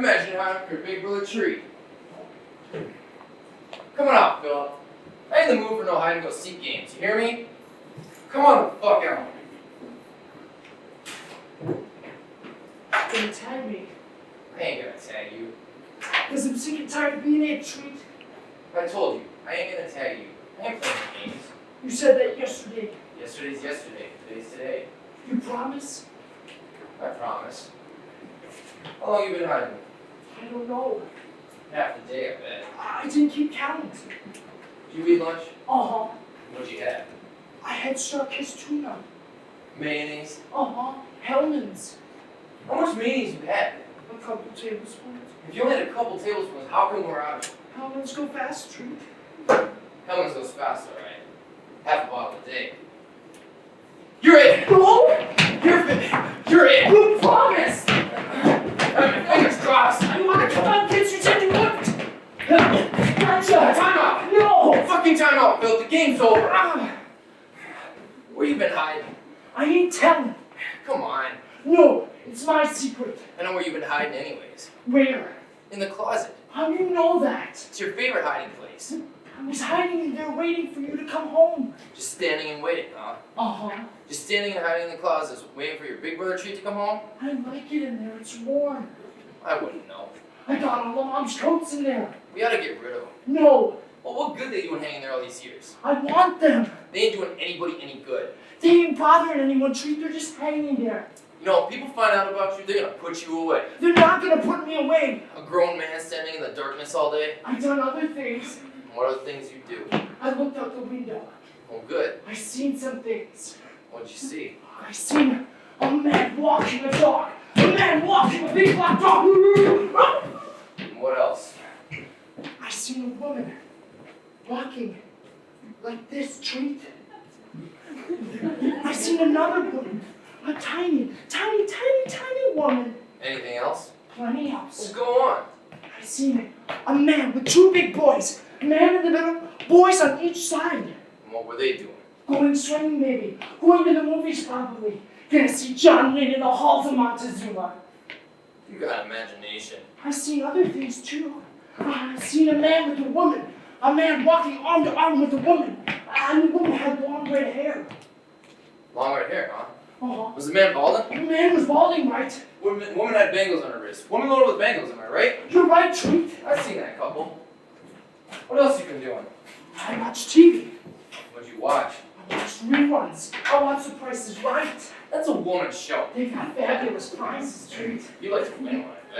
Imagine hiding from your big brother tree. Come on out, Philip. I ain't in the mood for no hide and go seek games, you hear me? Come on the fuck out. You're gonna tag me. I ain't gonna tag you. Because I'm sick and tired of being a treat. I told you, I ain't gonna tag you. I ain't playing games. You said that yesterday. Yesterday's yesterday, today's today. You promise? I promise. How long you been hiding? I don't know. Half the day, I bet. I didn't keep count. Did you eat lunch? Uh-huh. What'd you have? I had Shark's tuna. Mayonnaise? Uh-huh. Hellman's. How much mayonnaise you had? A couple tablespoons. If you only had a couple tablespoons, how come we're out of it? Hellman's go fast, treat. Hellman's goes fast, alright. Half a bottle a day. You're it! No! You're it! You promised! My fingers crossed! You want to come on, kids? You said you wouldn't! Gotcha! Time out! No! Fucking time out, Phil. The game's over. Where you been hiding? I ain't telling. Come on. No, it's my secret. I know where you've been hiding anyways. Where? In the closet. How do you know that? It's your favorite hiding place. I was hiding in there waiting for you to come home. Just standing and waiting, huh? Uh-huh. Just standing and hiding in the closet, waiting for your big brother treat to come home? I like it in there. It's warm. I wouldn't know. I got all the mom's coats in there. We ought to get rid of them. No, Well, what good they doing hanging there all these years? I want them. They ain't doing anybody any good. They ain't bothering anyone, treat. They're just hanging there. You know, if people find out about you, they're gonna put you away. They're not gonna put me away. A grown man standing in the darkness all day? I've done other things. What are the things you do? I looked out the window. Oh, good. I seen some things. What'd you see? I seen a man walking a dog. A man walking a big black dog. And what else? I seen a woman walking like this, treat. I seen another woman. A tiny woman. Anything else? Plenty Well, else. go on. I seen a man with two big boys. A man in the middle, boys on each side. And what were they doing? Going swimming maybe. Going to the movies probably. Gonna see John Wayne in the halls of Montezuma. You got imagination. I seen other things too. I seen a man with a woman. A man walking arm to arm with a woman. And the woman had long red hair. Long red hair, huh? Uh-huh. Was the man balding? The man was balding, right? Woman had bangles on her wrist. Woman loaded with bangles, am I right? You're right, Treat. I've seen that couple. What else you been doing? I watched TV. What'd you watch? I watched reruns. I watched The Price is Right. That's a woman's show. They got fabulous prizes, Treat. You like to win one, I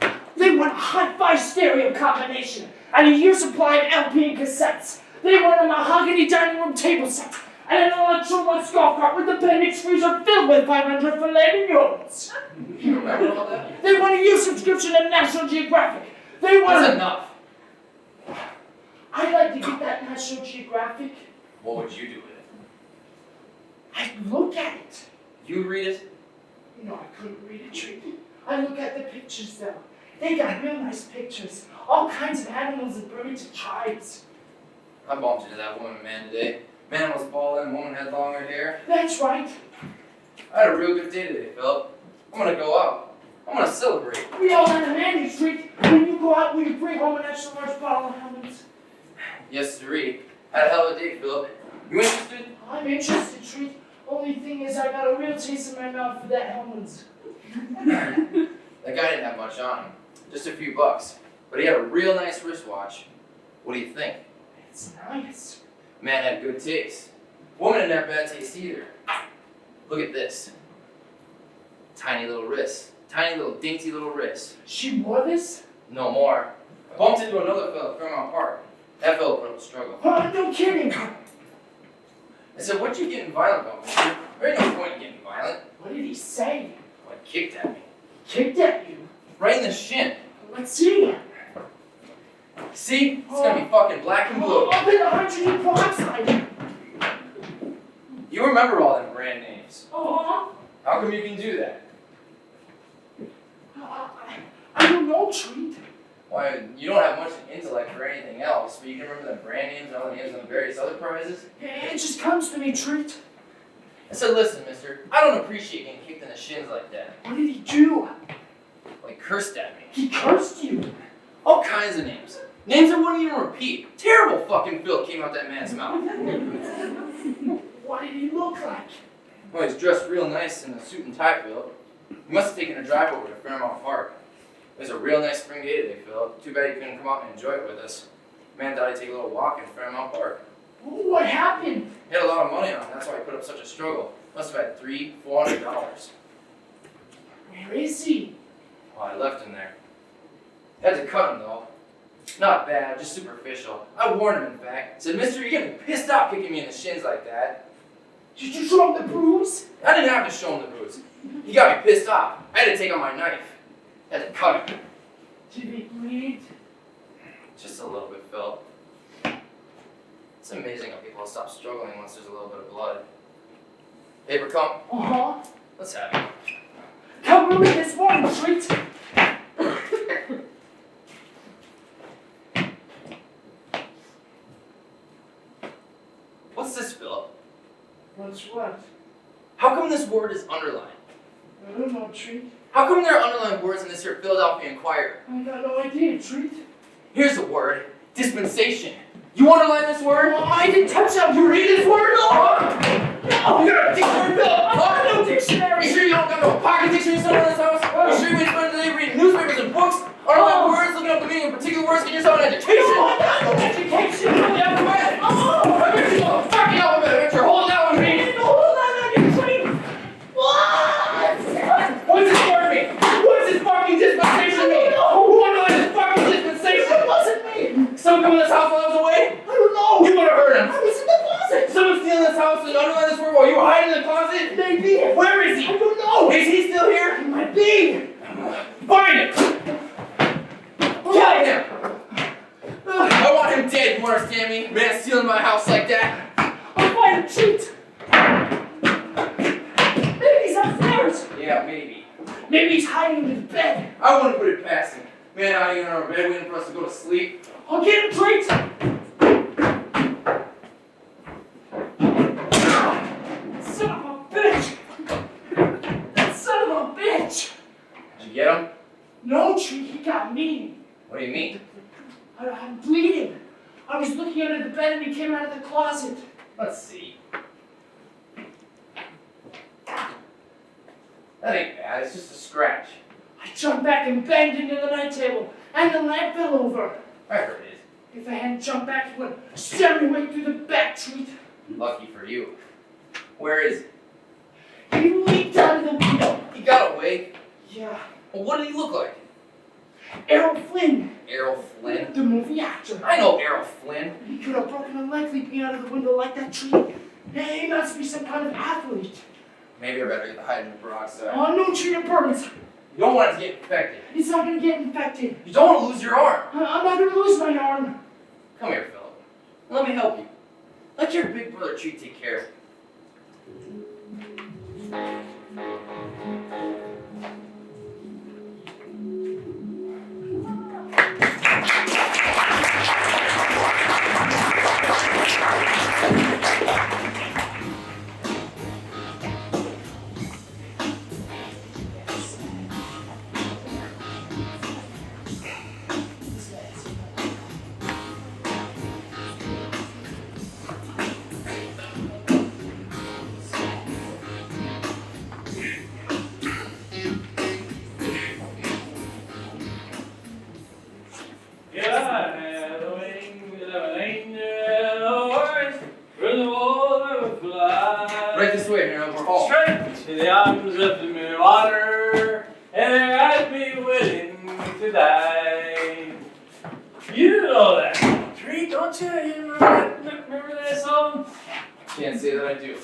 bet. They won a hi-fi stereo combination and a year's supply of LP and cassettes. They won a mahogany dining room table set and an Electrolux golf cart with the Pennix freezer filled with 500 filet mignons. You remember all that? They won a year's subscription to National Geographic. They won That's enough. I'd like to get that National Geographic. What would you do with it? I'd look at it. You'd read it? No, I couldn't read it, Treat. I look at the pictures though. They got real nice pictures. All kinds of animals and primitive tribes. I bumped into that woman and man today. Man was balding, woman had longer hair. That's right. I had a real good day today, Philip. I'm gonna go out. I'm gonna celebrate. We all had a manage, Treat. When you go out, will you bring home an extra large bottle of Hellman's? Yes, sirree. Had a hell of a day, Philip. You interested? I'm interested, Treat. Only thing is, I got a real taste in my mouth for that Hellman's. That guy didn't have much on him. Just a few bucks. But he had a real nice wristwatch. What do you think? It's nice. Man had good taste. Woman didn't have bad taste either. Look at this. Tiny little wrist. Tiny little dainty little wrist. She wore this? No more. I bumped into another fella from our park. That fella put up a struggle. Oh, no kidding. I said, what you getting violent about, mister? There ain't no point in getting violent. What did he say? Well, he kicked at me. Kicked at you. Right in the shin. Let's see. See? It's gonna be fucking black and blue. Oh, then hydrogen peroxide. You remember all them brand names. Uh-huh. How come you can do that? I don't know, Treat. Why, you don't have much intellect for anything else, but you can remember the brand names and all the names on the various other prizes? It just comes to me, Treat. I said, listen, mister, I don't appreciate getting kicked in the shins like that. What did he do? Like cursed at me. He cursed you. All kinds of names. Names that wouldn't even repeat. Terrible fucking filth came out that man's mouth. What did he look like? Well, he's dressed real nice in a suit and tie, Philip. He must have taken a drive over to Fairmount Park. It was a real nice spring day today, Philip. Too bad he couldn't come out and enjoy it with us. Man thought he'd take a little walk in Fairmount Park. What happened? He had a lot of money on him, that's why he put up such a struggle. Must have had $300-400. Where is he? Well, I left him there. Had to cut him though. Not bad, just superficial. I warned him in fact. Said, mister, you're getting pissed off kicking me in the shins like that. Did you show him the bruise? I didn't have to show him the bruise. He got me pissed off. I had to take out my knife. Had to cut him. Did he bleed? Just a little bit, Phil. It's amazing how people stop struggling once there's a little bit of blood. Paper come? Uh-huh. Let's have it. Come with me this morning, Treat. What's this, Philip? What's what? How come this word is underlined? I don't know, Treat. How come there are underlined words in this here Philadelphia Inquirer? I got no idea, Treat. Here's the word. Dispensation. You underline this word? Oh, I didn't touch that. You read this word? No! You got a dictionary, Philip? I got no dictionary! You sure you don't got no pocket dictionary somewhere in this house? You sure you ain't spending the day reading newspapers and books? Underline words, looking up the meaning of particular words, getting yourself an education? No, I got no education! Yeah, go ahead. Oh! I bet you don't fucking alphabet. I bet you're holding that one, me. Hold on, I can Treat! What? What's this word mean? What's this fucking dispensation mean? Who underlined this fucking dispensation? It wasn't me! Someone come in this house while I was away? I don't know! You would have heard him. I was in the closet! Someone stealing this house and underline this word while you were hiding in the closet? Maybe! Where is he? I don't know! Is he still here? It might be! Find him! Kill him! I want him dead, you understand me? Man stealing my house like that. I'll find a Treat! Maybe he's upstairs! Yeah, maybe. Maybe he's hiding in the bed! I wouldn't put it past him. Man hiding in our bed waiting for us to go to sleep. I'll get him, Treat! Son of a bitch! That son of a bitch! Did you get him? No, Treat, he got me. What do you mean? I'm bleeding. I was looking under the bed and he came out of the closet. Let's see. That ain't bad, it's just a scratch. I jumped back and banged into the night table, and the lamp fell over. I heard it. If I hadn't jumped back, it would stab me right through the back, Treat. Lucky for you. Where is he? He leaped out of the window. He got away. Yeah. Well, what did he look like? Errol Flynn, Errol Flynn? the movie actor. I know Errol Flynn. He could have broken a leg leaping out of the window like that, Treat. He must be some kind of athlete. Maybe I better get the hydrogen peroxide. Oh, no, Treat, it burns. You don't want it to get infected. It's not going to get infected. You don't want to lose your arm. I'm not going to lose my arm. Come here, Philip. Let me help you. Let your big brother Treat take care of you. Right this way, Harold. We're home. Straight to the arms of the water, and there I'd be willing to die. You know that, Treat, don't you? You remember that song? Can't say that I do.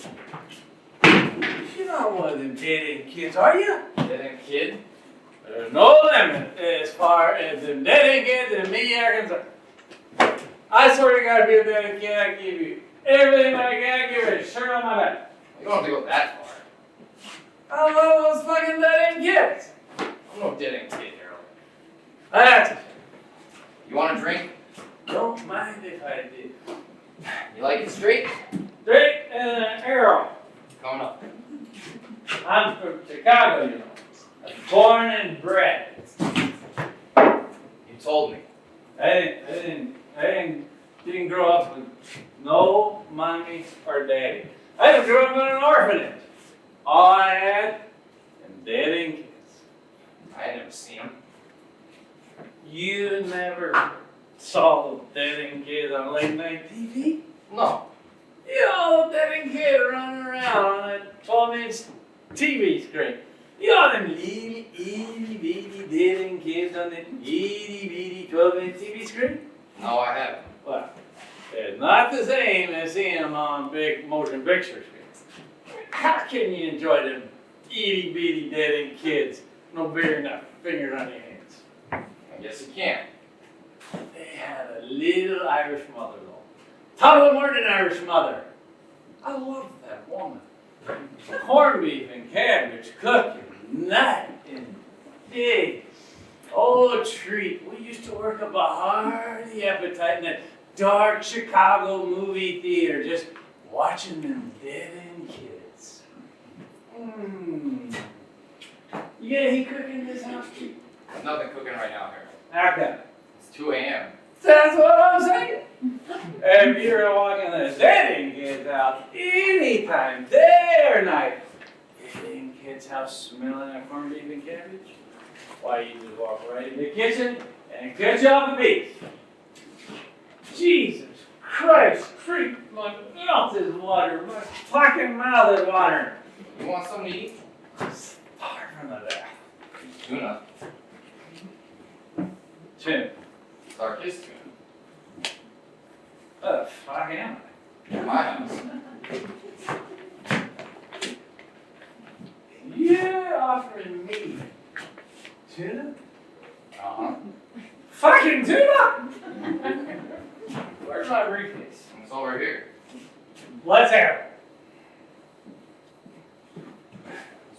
You're not one of them dating kids, are you? That ain't kid. There's no limit as far as them dating kids and me are concerned. I swear to God, if you're a dating kid, I give you everything I can. Give it a shirt on my back. You don't have to go that far. I don't know those fucking dating kids. I'm no dead ain't kid, Harold. That's it. You want a drink? Don't mind if I do. You like it straight? Straight and an arrow. Coming up. I'm from Chicago, you know. I was born and bred. You told me. I didn't grow up with no mommy or daddy. I didn't grow up in an orphanage. All I had, and dead end kids. I ain't never seen him. You never saw the dead end kids on late night TV? No. You know, the dead end kid running around on that 12-inch TV screen. You know them little itty bitty dead end kids on that itty bitty 12-inch TV screen? No, I haven't. Well, it's not the same as seeing them on big motion picture screens. How can you enjoy them itty bitty dead end kids no bigger than a finger on your hands? I guess you can't. They had a little Irish mother though. Totally more than Irish mother. I love that woman. Corned beef and cabbage cooking night and day. Oh, treat. We used to work up a hearty appetite in that dark Chicago movie theater just watching them dead end kids. You get any cooking in this house, treat? There's nothing cooking right now here. How come? It's 2 a.m. That's what I'm saying. If you're walking the dead end kids out anytime, day or night, dead end kids house smelling of corned beef and cabbage, why you just walk right in the kitchen and cut you off a piece. Jesus Christ, treat, my mouth is watering, my fucking mouth is watering. You want something to eat? I'm starving to death. Tuna. Tim, Dark is tuna. what the fuck am I? My house. You're offering me tuna? Uh-huh. Fucking tuna? Where's my briefcase? It's over here. Let's have it.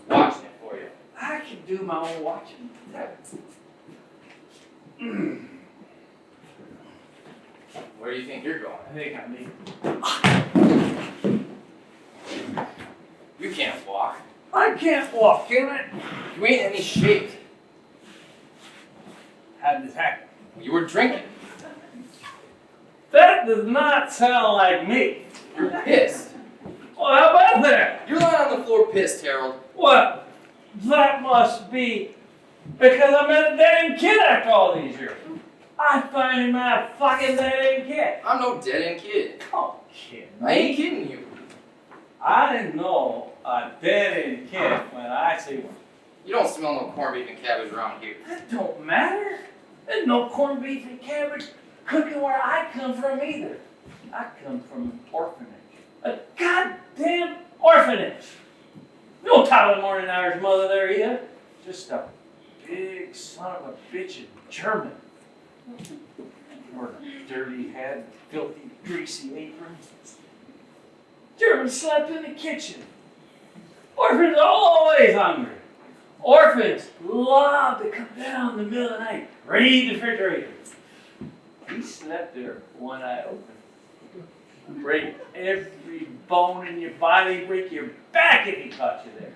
I was watching it for you. I can do my own watching. Where do you think you're going? I think I need. You can't walk. I can't walk, can I? You ain't in any shape. How did this happen? You were drinking. That does not sound like me. You're pissed. Well, how about that? You're lying on the floor pissed, Harold. What? That must be because I met a dead end kid after all these years. I finally met a fucking dead end kid. I'm no dead end kid. Come kid. I ain't kidding you. I didn't know a dead end kid when I see one. You don't smell no corned beef and cabbage around here. That don't matter. There's no corned beef and cabbage cooking where I come from either. I come from an orphanage. A goddamn orphanage. No Tyler Morning Irish mother there either. Just a big son of a bitch in German. Or a dirty head, filthy, greasy apron. German slept in the kitchen. Orphans are always hungry. Orphans love to come down in the middle of the night, read the refrigerator. He slept there one eye open. Break every bone in your body, break your back if he caught you there.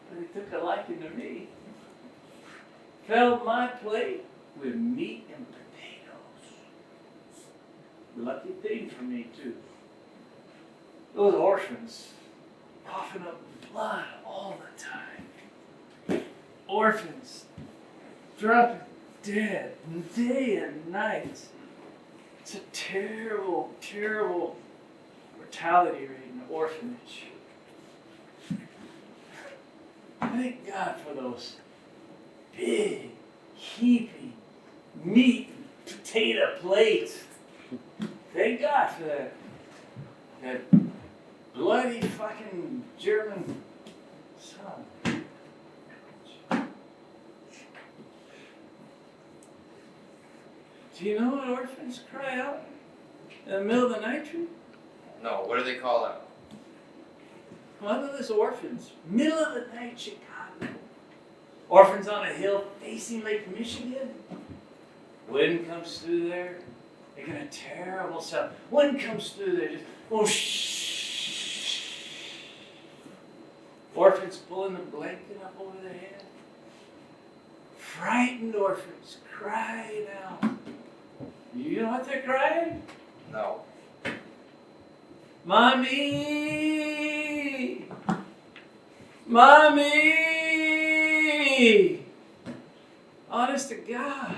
But he took a liking to me. Filled my plate with meat and potatoes. Lucky thing for me, too. Those orphans coughing up blood all the time. Orphans dropping dead day and night. It's a terrible, terrible mortality rate in the orphanage. Thank God for those big, heaping meat and potato plates. Thank God for that bloody fucking German son. Do you know what orphans cry out in the middle of the night, Drew? No, what do they call that? One of those orphans, middle of the night, Chicago. Orphans on a hill facing Lake Michigan. Wind comes through there, making a terrible sound. Wind comes through there, just whoosh. Orphans pulling the blanket up over their head. frightened orphans crying out. You know what they're crying? No. Mommy! Mommy! Honest to God.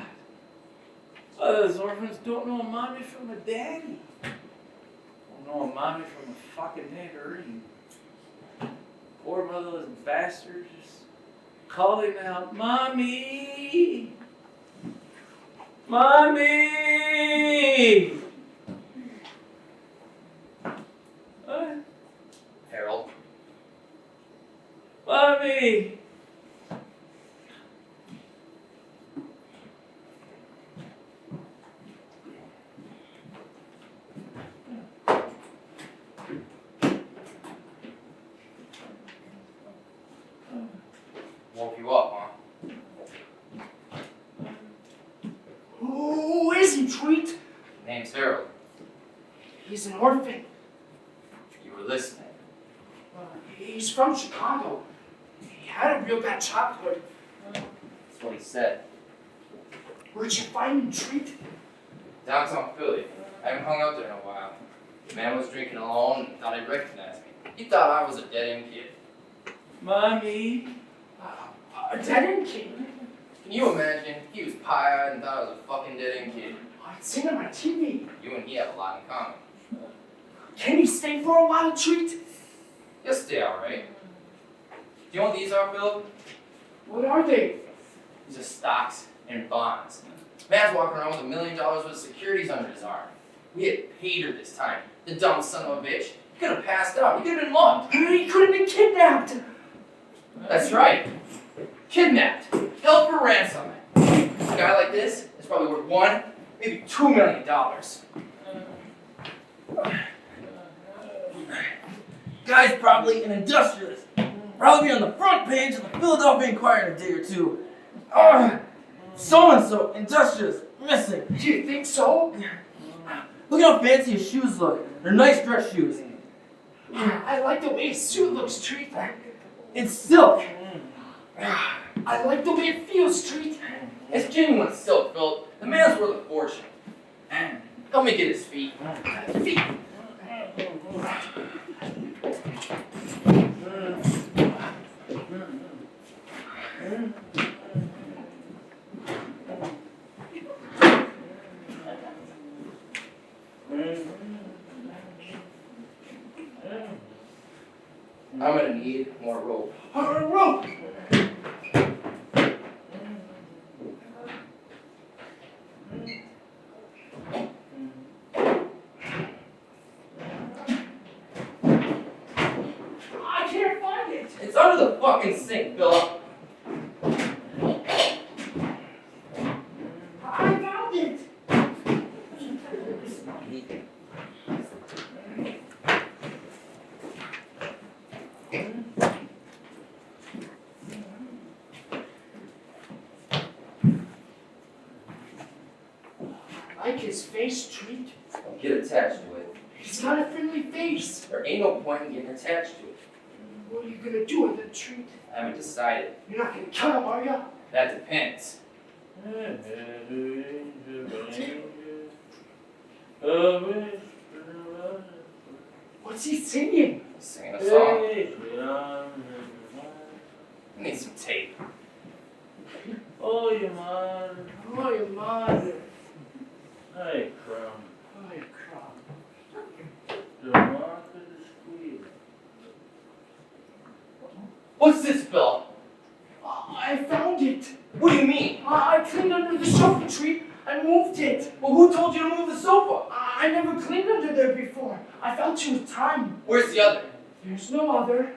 Those orphans don't know a mommy from a daddy. Don't know a mommy from a fucking niggerine. Poor motherless bastards just calling out, Mommy! Mommy! What? Harold. Mommy! Woke you up, huh? Who is he, Treat? Name's Harold. He's an orphan. You were listening. He's from Chicago. He had a real bad childhood. That's what he said. Where'd you find him, Treat? Downtown Philly. I haven't hung out there in a while. The man was drinking alone and thought he'd recognize me. He thought I was a dead-end kid. Mommy! A dead-end kid? Can you imagine? He was pie-eyed and thought I was a fucking dead-end kid. I'd seen him on TV. You and he have a lot in common. Can he stay for a while, Treat? He'll stay alright. Do you know what these are, Phil? What are they? These are stocks and bonds. Man's walking around with $1 million worth of securities under his arm. We had paid her this time. The dumb son of a bitch. He could have passed out. He could have been mugged. He could have been kidnapped. That's right. Kidnapped. Held for ransom. A guy like this is probably worth $1, maybe $2 million. Guy's probably an industrialist. Probably be on the front page of the Philadelphia Inquirer in a day or two. So-and-so, industrialist, missing. Do you think so? Look at how fancy his shoes look. They're nice dress shoes. I like the way his suit looks, Treat. It's silk. I like the way it feels, Treat. It's genuine silk, Phil. The man's worth a fortune. Help me get his feet. Feet. I'm gonna need more rope. Rope. I can't find it. It's under the fucking sink, Philip. I found it. Like his face, Treat. Get attached to it. He's got a friendly face. There ain't no point in getting attached to it. What are you gonna do with the Treat? I haven't decided. You're not gonna kill him, are you? That depends. What's he singing? Singing a song. I need some tape. Oh, your mother. Oh, your mother. Hey, crumb. Oh, your crop. The mark of the squeal. What's this, Phil? I found it. What do you mean? I cleaned under the sofa, Treat. I moved it. Well, who told you to move the sofa? I never cleaned under there before. I felt you with time. Where's the other? There's no other.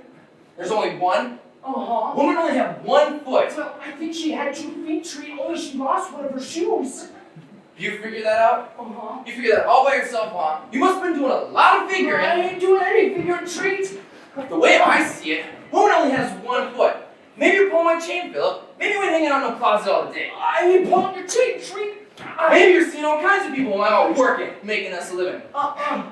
There's only one? Uh-huh. Women only have 1 foot. Well, I think she had 2 feet, Treat, only she lost one of her shoes. You figured that out? Uh-huh. You figured that all by yourself, huh? You must have been doing a lot of I figuring. ain't doing any figure, Treat. The way I see it, woman only has 1 foot. Maybe you're pulling my chain, Philip. Maybe you ain't hanging out in no closet all the day. I ain't pulling your chain, Treat. Maybe you're seeing all kinds of people while I'm out working, making us a living.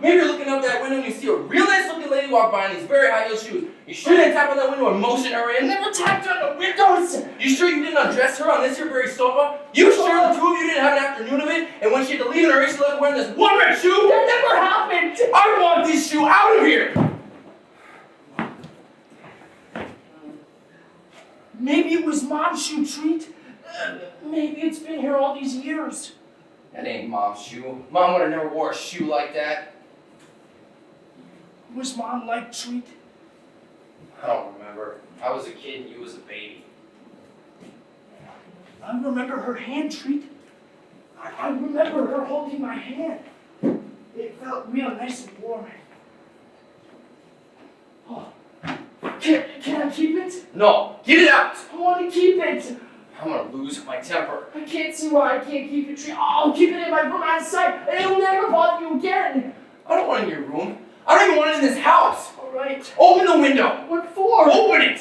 Maybe you're looking out that window and you see a real nice looking lady walk by in these very high heel shoes. You sure you didn't tap on that window and motion her in? Never tapped on the windows. You sure you didn't undress her on this here very sofa? You sure the two of you didn't have an afternoon of it? And when she had to leave in her race, she left wearing this one red shoe? That never happened. I want this shoe out of here! Maybe it was Mom's shoe, Treat. Maybe it's been here all these years. That ain't Mom's shoe. Mom would have never wore a shoe like that. Was Mom like Treat? I don't remember. I was a kid and you was a baby. I remember her hand, Treat. I remember her holding my hand. It felt real nice and warm. Oh. Can I keep it? No, get it out! I want to keep it. I'm gonna lose my temper. I can't see why I can't keep it, Treat. I'll keep it in my room out of sight, and it'll never bother you again. I don't want it in your room. I don't even want it in this house. All right. Open the window. What for? Open it!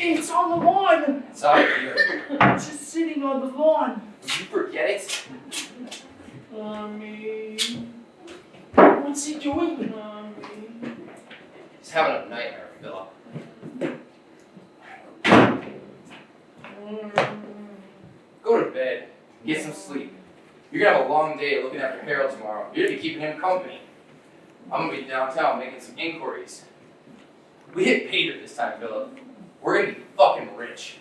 It's on the lawn. It's out here. It's just sitting on the lawn. Did you forget it? Mommy. What's he doing? Mommy. He's having a nightmare, Philip. Go to bed. Get some sleep. You're gonna have a long day looking after Harold tomorrow. You're gonna be keeping him company. I'm gonna be downtown making some inquiries. We hit pay dirt this time, Philip. We're gonna be fucking rich.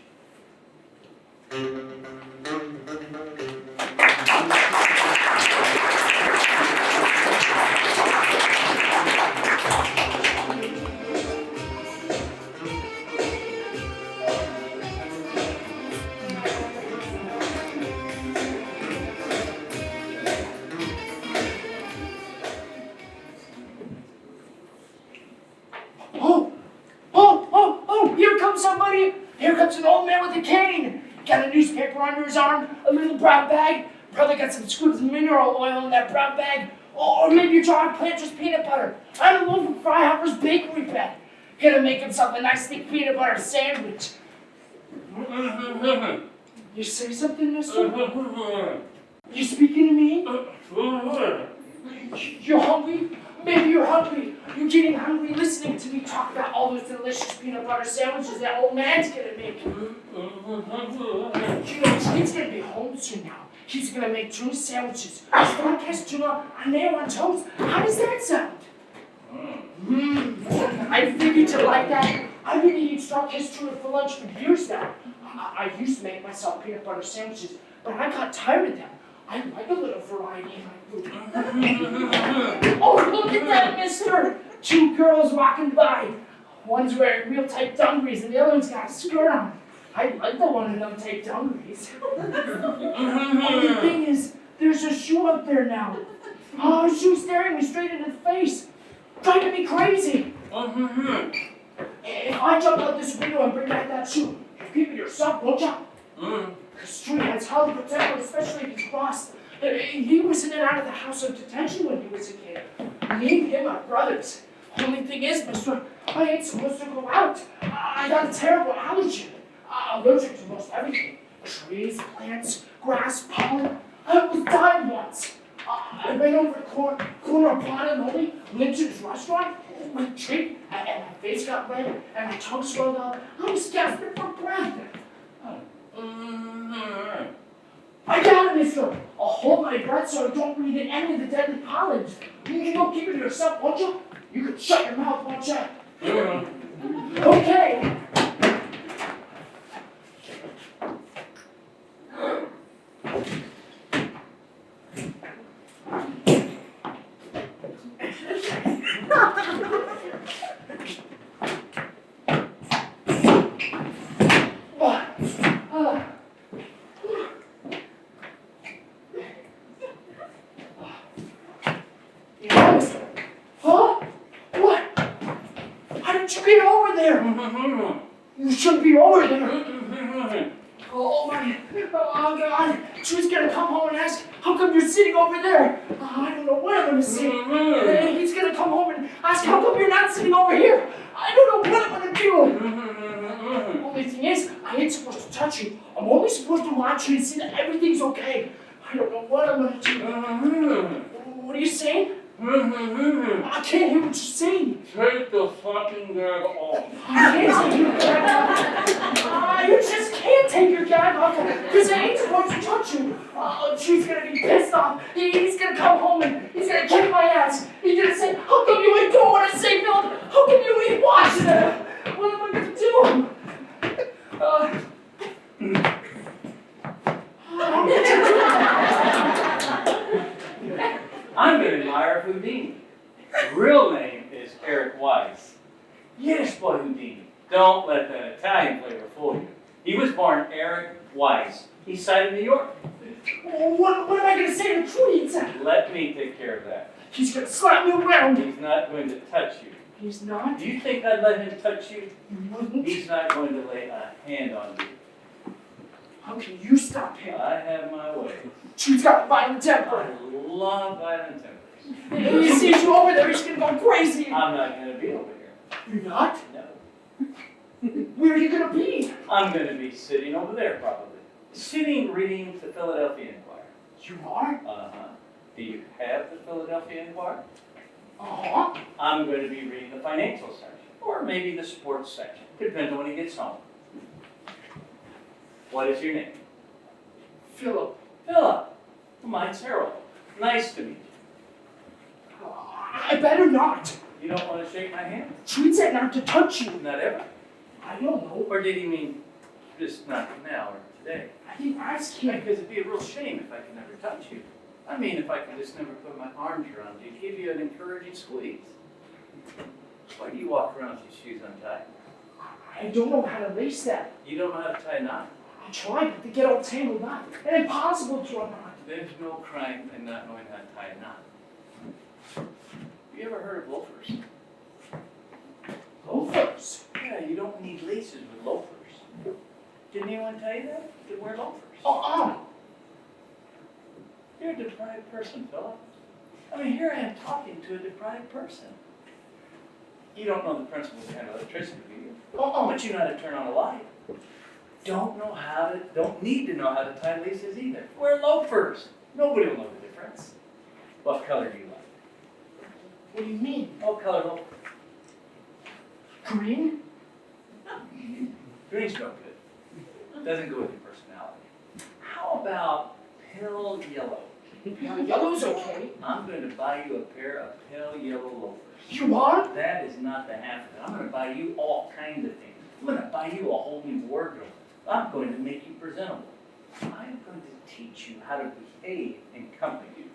Oh, here comes somebody. Here comes an old man with a cane. Got a newspaper under his arm, a little brown bag. Probably got some scoops of mineral oil in that brown bag. Or maybe you're trying Planters peanut butter. And a loaf of Fryhopper's bakery bread. Gonna make himself a nice thick peanut butter sandwich. You say something, mister? You speaking to me? You're hungry? Maybe you're hungry. You're getting hungry listening to me talk about all those delicious peanut butter sandwiches that old man's gonna make. You know, Treat's gonna be home soon now. He's gonna make tuna sandwiches. Star-cast tuna on nail on toast. How does that sound? I figured you'd like that. I've been eating Star-cast tuna for lunch for years now. I used to make myself peanut butter sandwiches, but I got tired of them. I like a little variety in my food. Oh, look at that, mister! 2 girls walking by. One's wearing real tight dungarees and the other one's got a skirt on. I like the one in them tight dungarees. Only thing is, there's a shoe up there now. Oh, a shoe staring me straight in the face. Driving me crazy. If I jump out this window and bring back that shoe, you'll keep it yourself, won't ya? Because Treat has hell of a temper, especially if he's lost. He was in and out of the house of detention when he was a kid. Me and him are brothers. Only thing is, mister, I ain't supposed to go out. I got a terrible allergy. Allergic to most everything. Trees, plants, grass, pollen. I almost died once. I ran over the corner of Plana and Holy, Lynch's restaurant, with Treat, and my face got red, and my tongue swelled up. I was gasping for breath. I got it, mister. I'll hold my breath so I don't breathe in any of the deadly pollens. You can go keep it to yourself, won't you? You can shut your mouth, won't you? Okay. You shouldn't be over there. Oh God. She's gonna come home and ask, how come you're sitting over there? I don't know what I'm gonna say. He's gonna come home and ask, how come you're not sitting over here? I don't know what I'm gonna do. Only thing is, I ain't supposed to touch you. I'm only supposed to watch you and see that everything's okay. I don't know what I'm gonna do. What are you saying? I can't hear what you're saying. Take the fucking gag off. I can't take your gag off. You just can't take your gag off because I ain't supposed to touch you. She's gonna be pissed off. He's gonna come home and he's gonna kick my ass. He's gonna say, how come you ain't doing what I say, Philip? How come you ain't watching it? What am I gonna do? I'm going to admire Houdini. Real name is Eric Wise. Yiddish boy Houdini. Don't let that Italian flavor fool you. He was born Eric Wise. East side of New York. What am I gonna say to Tweets? Let me take care of that. He's gonna slap me around. He's not going to touch you. He's not? Do you think I'd let him touch you? You wouldn't? He's not going to lay a hand on you. How can you stop him? I have my way. She's got a violent temper. I love violent tempers. If he sees you over there, he's gonna go crazy. I'm not going to be over here. You're not? No. Where are you gonna be? I'm going to be sitting over there, probably. Sitting reading the Philadelphia Inquirer. You are? Uh-huh. Do you have the Philadelphia Inquirer? Uh-huh. I'm going to be reading the financial section, or maybe the sports section. Depends on when he gets home. What is your name? Philip. Philip. Mine's Harold. Nice to meet you. I better not. You don't want to shake my hand? Tweet said not to touch you. Not ever. I don't know. Or did he mean just not now or today? I didn't ask you. Because it'd be a real shame if I could never touch you. I mean, if I could just never put my arms around you, give you an encouraging squeeze. Why do you walk around with your shoes untied? I don't know how to lace that. You don't know how to tie a knot? I tried, but they get all tangled up. And impossible to unknot. There's no crime in not knowing how to tie a knot. You ever heard of loafers? Loafers? Yeah, you don't need laces with loafers. Didn't anyone tell you that? To wear loafers. You're a deprived person, Philip. I mean, here I am talking to a deprived person. You don't know the principles behind electricity, do you? But you know how to turn on a light. Don't need to know how to tie laces either. Wear loafers. Nobody will know the difference. What color do you like? What do you mean? What color loafer? Green? Green's no good. Doesn't go with your personality. How about pale yellow? Yellow's okay. I'm going to buy you a pair of pale yellow loafers. You are? That is not the half of it. I'm going to buy you all kinds of things. I'm going to buy you a whole new wardrobe. I'm going to make you presentable. I'm going to teach you how to behave in company.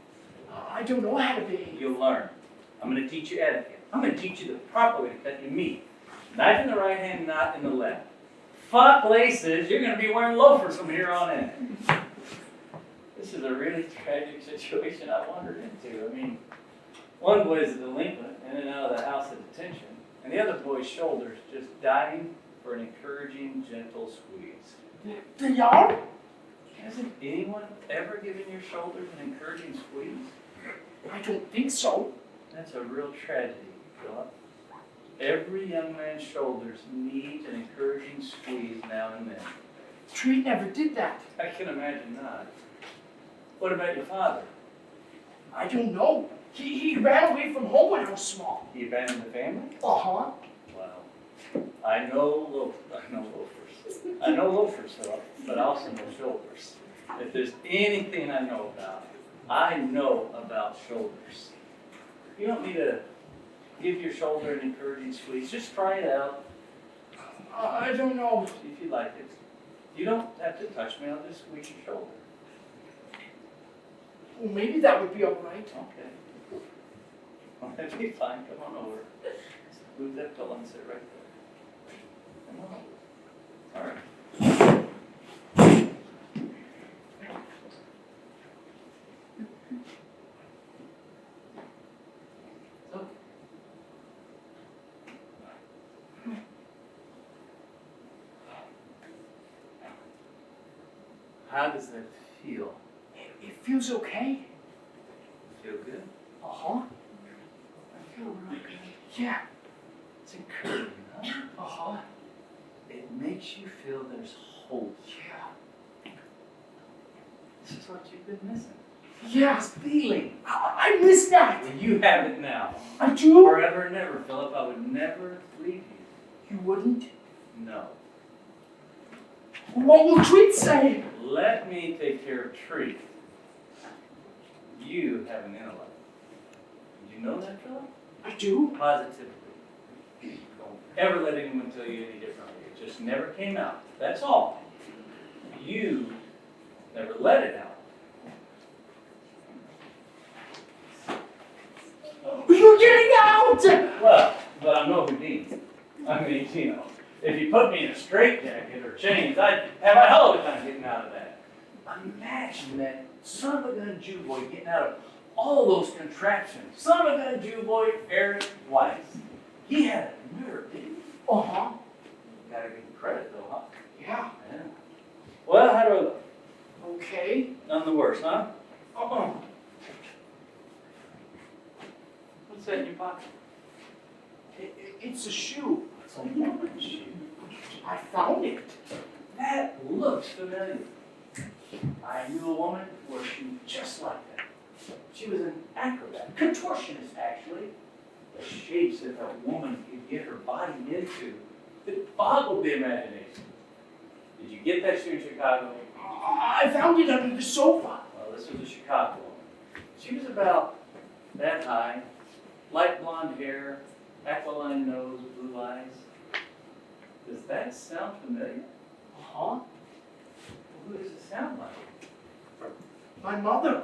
I don't know how to behave. You'll learn. I'm going to teach you etiquette. I'm going to teach you the proper way to cut your meat. Knife in the right hand, not in the left. Fuck laces, you're going to be wearing loafers from here on in. This is a really tragic situation I wandered into. I mean, one boy is a delinquent in and out of the house of detention, and the other boy's shoulder's just dying for an encouraging, gentle squeeze. They are? Hasn't anyone ever given your shoulders an encouraging squeeze? I don't think so. That's a real tragedy, Philip. Every young man's shoulders needs an encouraging squeeze now and then. Treat never did that. I can imagine not. What about your father? I don't know. He ran away from home when I was small. He abandoned the family? Uh-huh. Well, I know loafers. I know loafers, Philip, but I also know shoulders. If there's anything I know about shoulders. You want me to give your shoulder an encouraging squeeze? Just try it out. I don't know. See if you like it. You don't have to touch me. I'll just squeeze your shoulder. Well, maybe that would be all right. Okay. Well, that'd be fine. Come on over. Just move that pillow and sit right there. Come on over. All right. So, how does that feel? feels okay. Feel good? Uh-huh. I feel real good. Yeah. It's encouraging, huh? Uh-huh. It makes you feel there's hope. Yeah. This is what you've been missing. Yeah. This feeling. I miss that. Well, you have it now. I do? Forever and ever, Philip. I would never leave you. You wouldn't? No. What will Treat say? Let me take care of Treat. You have an intellect. Did you know that, Philip? I do? Positively. Don't ever let anyone tell you any differently. It just never came out. That's all. You never let it out. You're getting out! Well, but I'm no Houdini. I mean, you know, if you put me in a straitjacket or chains, I'd have a hell of a time getting out of that. Imagine that son of a gun Jew boy getting out of all those contraptions. Son of a gun Jew boy, Eric Weiss. He had a nerve, didn't he? Uh-huh. Gotta give him credit though, huh? Yeah. Yeah. Well, how do I look? Okay. None the worse, huh? Uh-uh. What's that in your pocket? It's a shoe. It's a woman's shoe. I found it. That looks familiar. I knew a woman who wore a shoe just like that. She was an acrobat, contortionist actually. The shapes that a woman could get her body into, it boggled the imagination. Did you get that shoe in Chicago? I found it under the sofa. Well, this was a Chicago woman. She was about that high, light blonde hair, aquiline nose, blue eyes. Does that sound familiar? Uh-huh. Who does it sound like? My mother.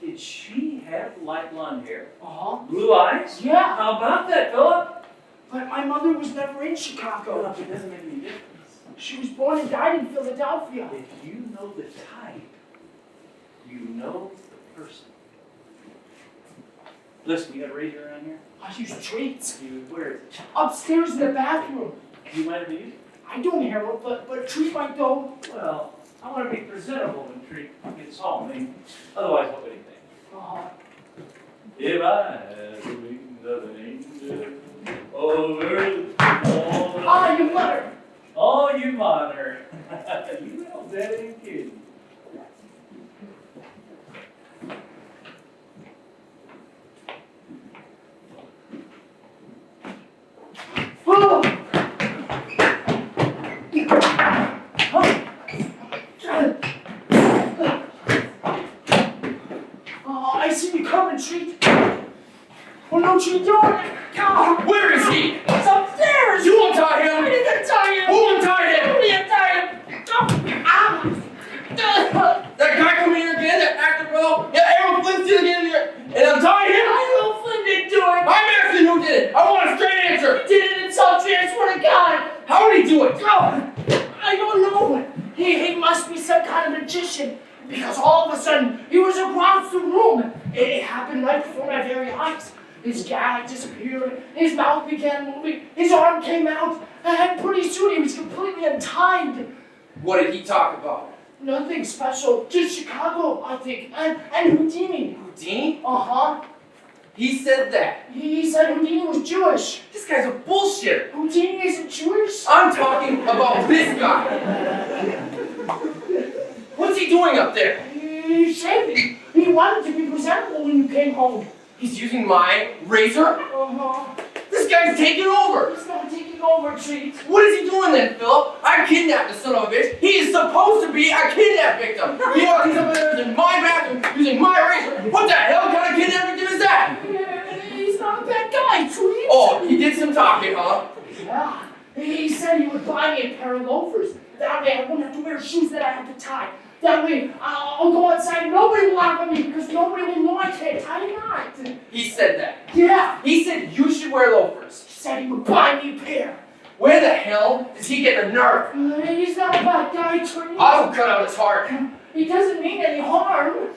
Did she have light blonde hair? Uh-huh. Blue eyes? Yeah. How about that, Philip? But my mother was never in Chicago. It doesn't make any difference. She was born and died in Philadelphia. If you know the type, you know the person. Listen, you got a razor around here? I use Treats. Where is it? Upstairs in the bathroom. Do you mind if I use it? I don't hear it, but Treat might though. Well, I want to be presentable when Treat gets home. I mean, otherwise, what would he think? Uh-huh. If I had the wings of an angel over the Ah, you mother. Oh, you mother. You know that ain't kidding. Oh! Oh, I see you coming, Treat. Oh no, Treat, don't. God. Where is he? It's upstairs. You untie him! I didn't tie him. Who untied him? I didn't tie him. Oh, ah. That guy coming here again, that actor bro? Yeah, Aaron Flynn's still again here. And untie him? I know Flynn didn't do it. I'm asking who did it. I want a straight answer. He did it himself, Treat. I swear to God. How did he do it? Oh, I don't know. He must be some kind of magician. Because all of a sudden, he was across the room. It happened right before my very eyes. His gag disappeared, his mouth began moving, his arm came out, and pretty soon he was completely untied. What did he talk about? Nothing special, just Chicago, I think, and Houdini. Houdini? Uh-huh. He said that. He said Houdini was Jewish. This guy's a bullshitter. Houdini isn't Jewish? I'm talking about this guy. What's he doing up there? He's shaving. He wanted to be presentable when you came home. He's using my razor? Uh-huh. This guy's taking over. He's not taking over, Treat. What is he doing then, Philip? I kidnapped the son of a bitch. He is supposed to be a kidnap victim. He's up there in my bathroom using my razor. What the hell kind of kidnap victim is that? He's not a bad guy, Treat. Oh, he did some talking, huh? Yeah. He said he would buy me a pair of loafers. That way I won't have to wear shoes that I have to tie. That way I'll go outside and nobody will laugh at me because nobody will know I can't tie a knot. He said that. Yeah. He said you should wear loafers. He said he would buy me a pair. Where the hell does he get the nerve? He's not a bad guy, Treat. I will cut out his heart. He doesn't mean any harm.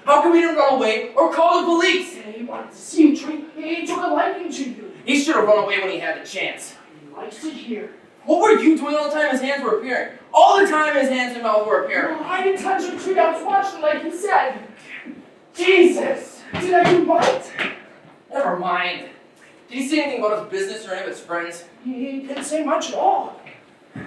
How come he didn't run away or call the police? He wanted to see you, Treat. He took a liking to you. He should have run away when he had the chance. He likes it here. What were you doing all the time his hands were appearing? All the time his hands and mouth were appearing. I didn't touch your tree, I was watching like you said. Jesus! Did I do what? Never mind. Did he say anything about his business or any of his friends? He didn't say much at all.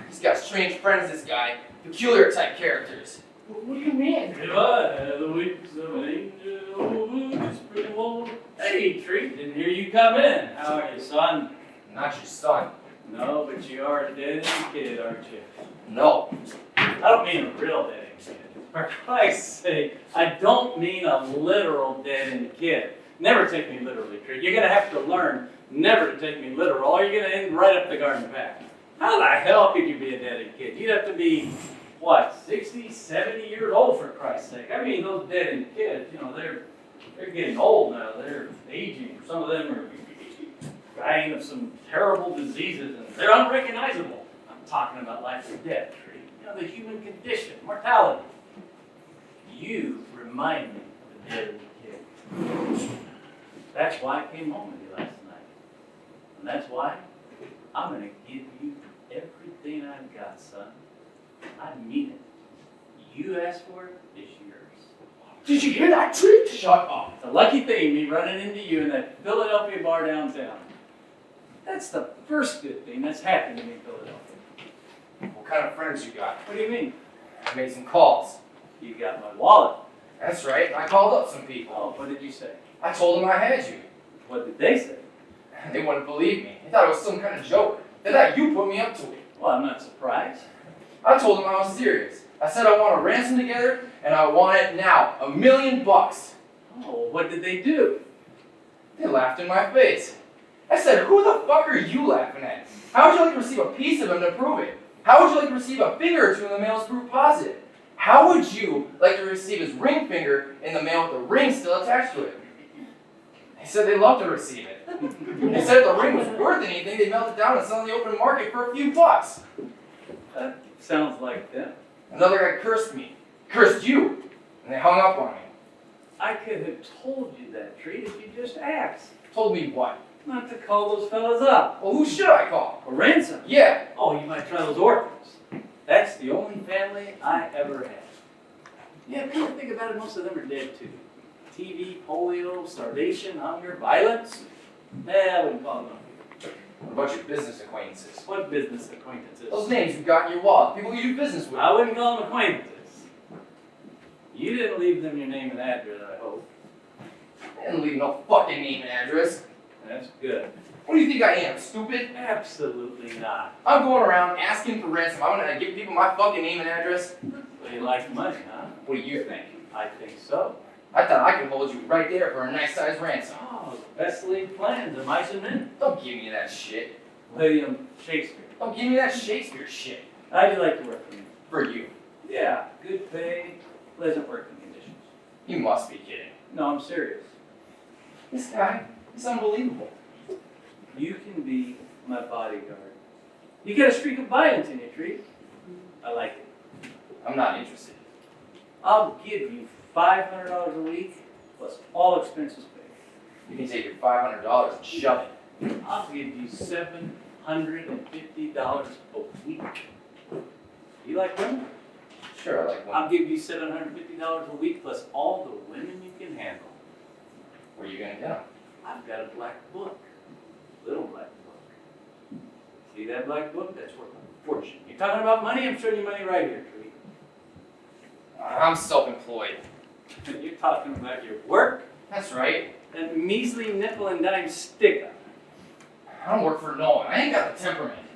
He's got strange friends, this guy. Peculiar type characters. What do you mean? If I had the wings of an angel, it's pretty warm. Hey, Tree, didn't hear you come in. How are you, son? Not your son. No, but you are a dead-end kid, aren't you? No. I don't mean a real dead-end kid. For Christ's sake, I don't mean a literal dead-end kid. Never take me literally, Tree. You're gonna have to learn never to take me literal, or you're gonna end right up the garden path. How the hell could you be a dead-end kid? You'd have to be, what, 60, 70 years old, for Christ's sake. I mean, those dead-end kids, you know, they're getting old now. They're aging. Some of them are dying of some terrible diseases, and they're unrecognizable. I'm talking about life or death, Tree. You know, the human condition, mortality. You remind me of a dead-end kid. That's why I came home with you last night. And that's why I'm going to give you everything I've got, son. I mean it. You asked for it, it's yours. Did you hear that, Tree? Shut up. It's a lucky thing me running into you in that Philadelphia bar downtown. That's the first good thing that's happened to me in Philadelphia. What kind of friends you got? What do you mean? I made some calls. You got my wallet. That's right. I called up some people. Oh, what did you say? I told them I had you. What did they say? They wouldn't believe me. They thought it was some kind of joke. They thought you put me up to it. Well, I'm not surprised. I told them I was serious. I said I want a ransom together, and I want it now. $1 million. Oh, what did they do? They laughed in my face. I said, who the fuck are you laughing at? How would you like to receive a piece of him to prove it? How would you like to receive a finger or two in the mail as proof positive? How would you like to receive his ring finger in the mail with the ring still attached to it? They said they'd love to receive it. They said if the ring was worth anything, they'd melt it down and sell it on the open market for a few bucks. That sounds like them. Another guy cursed me. Cursed you. And they hung up on me. I could have told you that, Tree, if you just asked. Told me what? Not to call those fellas up. Well, who should I call? A ransom? Yeah. Oh, you might try those orphans. That's the only family I ever had. Yeah, come to think about it, most of them are dead too. TB, polio, starvation, hunger, violence. I wouldn't call them up. What about your business acquaintances? What business acquaintances? Those names you got in your wallet. People you do business with. I wouldn't call them acquaintances. You didn't leave them your name and address, I hope. I didn't leave no fucking name and address. That's good. What do you think I am, stupid? Absolutely not. I'm going around asking for ransom. I'm gonna give people my fucking name and address. Well, you like money, huh? What do you think? I think so. I thought I could hold you right there for a nice sized ransom. Oh, best laid plans of mice and men. Don't give me that shit. William Shakespeare. Don't give me that Shakespeare shit. How'd you like to work for me? For you. Yeah, good pay, pleasant working conditions. You must be kidding. No, I'm serious. This guy, he's unbelievable. You can be my bodyguard. You got a streak of violence in your Tree. I like it. I'm not interested. I'll give you $500 a week plus all expenses paid. You can take your $500 and shove it. I'll give you $750 a week. You like women? Sure, I like one. I'll give you $750 a week plus all the women you can handle. Where are you gonna get them? I've got a black book. Little black book. See that black book? That's worth a fortune. You're talking about money? I'm showing you money right here, Tree. I'm self-employed. You're talking about your work? That's right. That measly nickel and dime stick-up. I don't work for no one. I ain't got the temperament.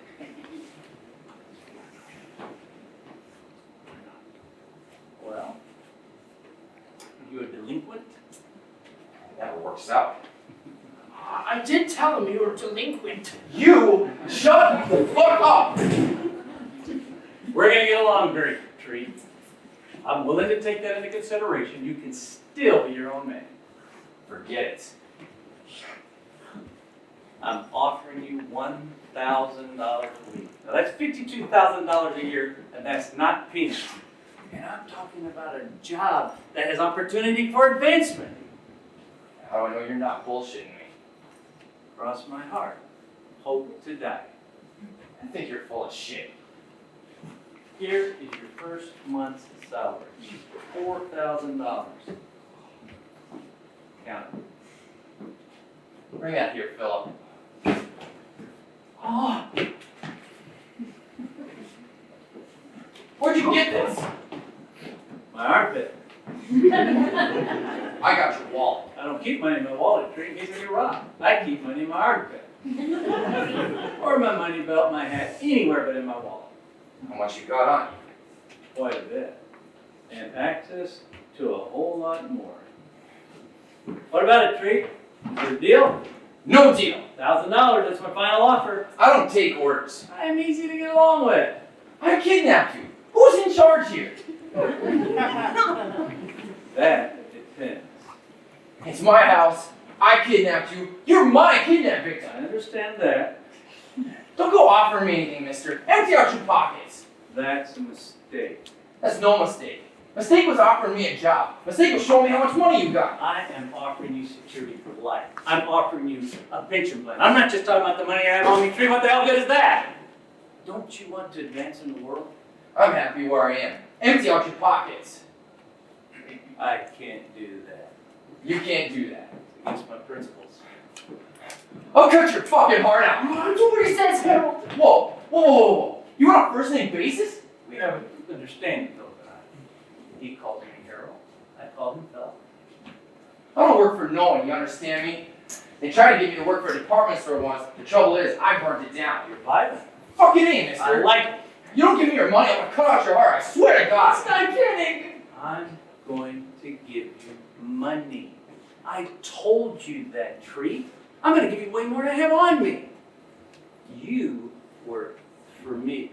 Well, you a delinquent? It never works out. I did tell him you were delinquent. You shut the fuck up! We're gonna get along great, Tree. I'm willing to take that into consideration. You can still be your own man. Forget it. I'm offering you $1,000 a week. Now that's $52,000 a year, and that's not peanuts. And I'm talking about a job that has opportunity for advancement. How do I know you're not bullshitting me? Cross my heart. Hope to die. I think you're full of shit. Here is your first month's salary. $4,000. Count it. Bring that here, Philip. Oh, Where'd you get this? My armpit. I got your wallet. I don't keep money in my wallet, Treat, in case I get robbed. I keep money in my armpit. Or my money belt, my hat, anywhere but in my wallet. How much you got on you? Quite a bit. And access to a whole lot more. What about it, Treat? Is it a deal? No deal. $1,000, that's my final offer. I don't take orders. I'm easy to get along with. I kidnapped you. Who's in charge here? That depends. It's my house. I kidnapped you. You're my kidnap victim. I understand that. Don't go offering me anything, mister. Empty out your pockets. That's a mistake. That's no mistake. Mistake was offering me a job. Mistake was showing me how much money you got. I am offering you security for life. I'm offering you a pension plan. I'm not just talking about the money I have on me, Tree. What the hell good is that? Don't you want to advance in the world? I'm happy where I am. Empty out your pockets. I can't do that. You can't do that. It's against my principles. I'll cut your fucking heart out. do what he says, Harold. Whoa, whoa, whoa, whoa, whoa. You on a first name basis? We have an understanding, Philip and I. He calls me Harold. I call him Philip. I don't work for no one, you understand me? They tried to get me to work for a department store once. The trouble is, I burnt it down. You're violent. Fucking A, mister. I like it. You don't give me your money, I'm gonna cut out your heart. I swear to God. He's not kidding. I'm going to give you money. I told you that, Tree. I'm going to give you way more than I have on me. You work for me.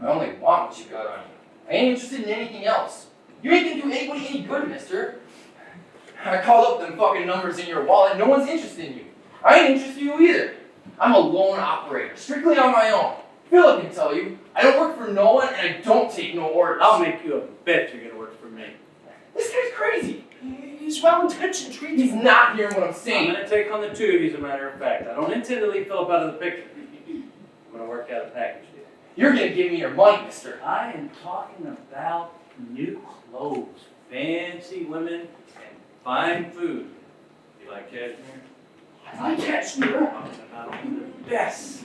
I only want what you got on you. I ain't interested in anything else. You ain't gonna do anybody any good, mister. I called up them fucking numbers in your wallet. No one's interested in you. I ain't interested in you either. I'm a lone operator, strictly on my own. Philip can tell you, I don't work for no one and I don't take no orders. I'll make you a bet you're going to work for me. This guy's crazy. He's well-intentioned, Treat. He's not hearing what I'm I'm saying. going to take on the two, as a matter of fact. I don't intend to leave Philip out of the picture. I'm going to work out a package deal. You're gonna give me your money, mister. I am talking about new clothes, fancy women, and fine food. You like cashmere? I like cashmere. I'm about the best.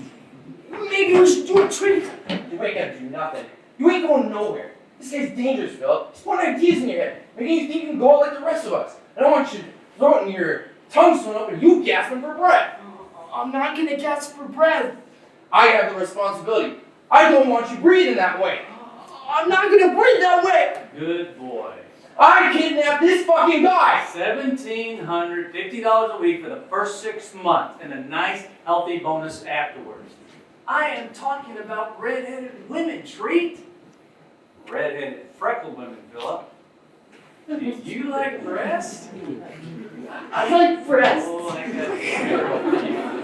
Maybe we should do a treat. You ain't gonna do nothing. You ain't going nowhere. This guy's dangerous, Philip. He's putting ideas in your head, making you think you can go out like the rest of us. I don't want you throwing your tongue swelling up and you gasping for breath. I'm not gonna gasp for breath. I have the responsibility. I don't want you breathing that way. I'm not gonna breathe that way. Good boy. I kidnapped this fucking guy. $1,750 a week for the first 6 months and a nice, healthy bonus afterwards. I am talking about red-headed women, Treat. Red-headed, freckled women, Philip. Do you like breasts? I like breasts. Oh, I got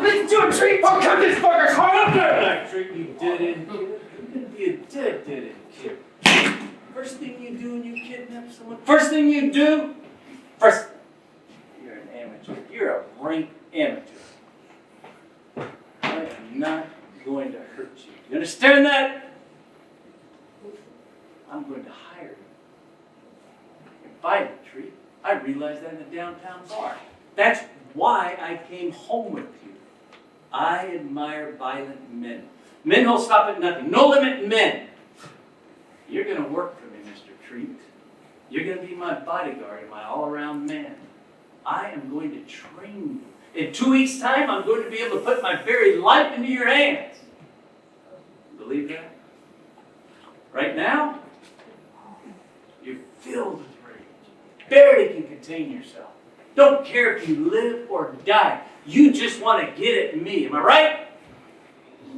Let's do a treat. I'll cut this fucker's heart up there. Treat, you dead-end kid. You're gonna be a dead-end kid. First thing you do when you kidnap someone, first thing you do, you're an amateur. You're a rank amateur. I am not going to hurt you. You understand that? I'm going to hire you. You're violent, Treat. I realized that in the downtown bar. That's why I came home with you. I admire violent men. Men who'll stop at nothing. No limit men. You're going to work for me, Mr. Treat. You're going to be my bodyguard and my all-around man. I am going to train you. In 2 weeks' time, I'm going to be able to put my very life into your hands. Believe that? Right now, you're filled with rage. Barely can contain yourself. Don't care if you live or die. You just want to get at me. Am I right?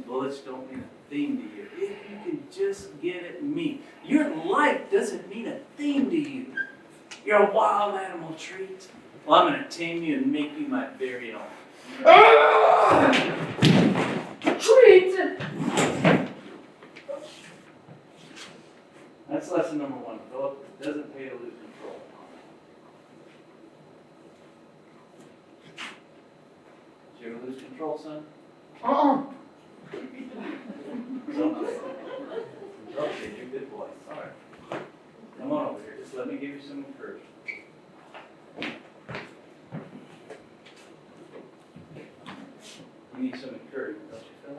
Bullets don't mean a thing to you. If you can just get at me. Your life doesn't mean a thing to you. You're a wild animal, Treat. Well, I'm going to tame you and make you my very own. Treat. That's lesson number 1, Philip. It doesn't pay to lose control. Did you ever lose control, son? need some encouragement, don't you, Phil?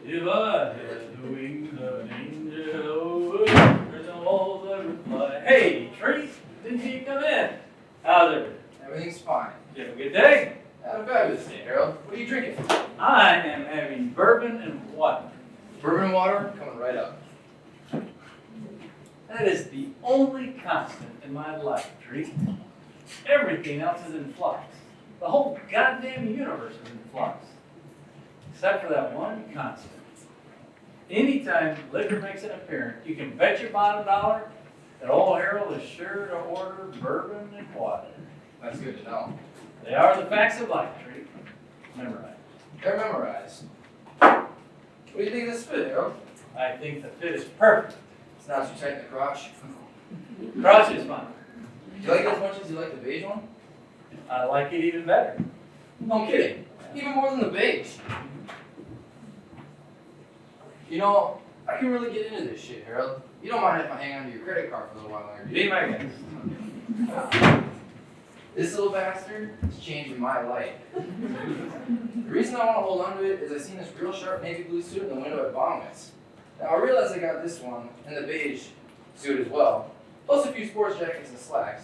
If I had the wings of an angel, there's all the reply. Hey, Tree, didn't see you come in. How's everything? Everything's fine. You have a good day? Have a fabulous day, Harold. What are you drinking? I am having bourbon and water. Bourbon water coming right up. That is the only constant in my life, Tree. Everything else is in flux. The whole goddamn universe is in flux. Except for that one constant. Anytime liquor makes an appearance, you can bet your bottom dollar that old Harold is sure to order bourbon and water. That's good to know. They are the facts of life, Tree. Memorize. They're memorized. What do you think of this fit, Harold? I think the fit is perfect. It's not too tight in the crotch. Crotch is fine. Do you like it as much as you like the beige one? I like it even better. No, I'm kidding. Even more than the beige. You know, I can really get into this shit, Harold. You don't mind if I hang on to your credit card for a little while longer, do you? Be my guest. This little bastard is changing my life. The reason I want to hold on to it is I seen this real sharp navy blue suit in the window at Bongman's. Now I realize I got this one and the beige suit as well, plus a few sports jackets and slacks.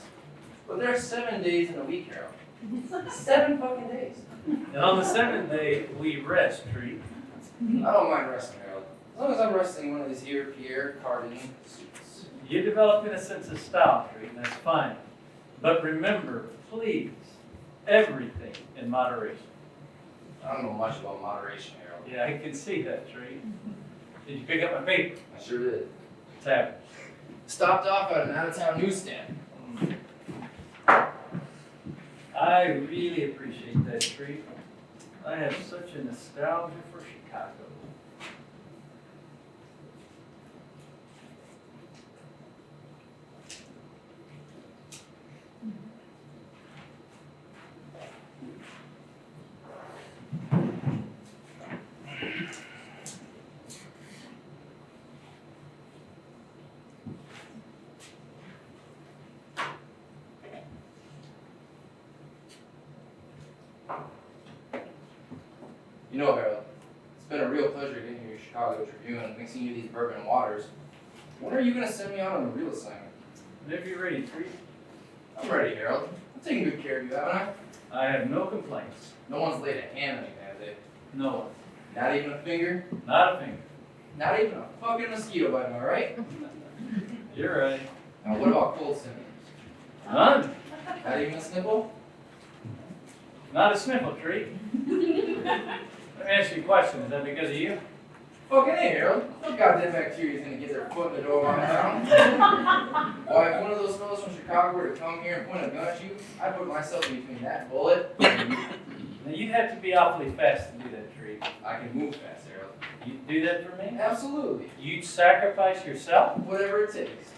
But there are 7 days in a week, Harold. 7 fucking days. And on the 7th day, we rest, Tree. I don't mind resting, Harold. As long as I'm resting in one of these here Pierre Cardin suits. You're developing a sense of style, Tree, and that's fine. But remember, please, everything in moderation. I don't know much about moderation, Harold. Yeah, I can see that, Tree. Did you pick up my paper? I sure did. Tap it. Stopped off at an out-of-town newsstand. I really appreciate that, Tree. I have such a nostalgia for Chicago. You know, Harold, it's been a real pleasure getting your Chicago Tribune and mixing you these bourbon waters. When are you going to send me out on a real assignment? Whenever you're ready, Tree. I'm ready, Harold. I'm taking good care of you, haven't I? I have no complaints. No one's laid a hand on you, have they? No one. Not even a finger? Not a finger. Not even a fucking mosquito bite, am I right? You're right. Now what about cold symptoms? None. Not even a sniffle? Not a sniffle, Tree. Let me ask you a question. Is that because of you? Fucking hey, Harold. No goddamn bacteria's gonna get their foot in the door while I'm down. Why, if one of those fellows from Chicago were to come here and point a gun at you, I'd put myself between that bullet. Now, you'd have to be awfully fast to do that, Tree. I can move fast, Harold. You'd do that for me? Absolutely. You'd sacrifice yourself? Whatever it takes.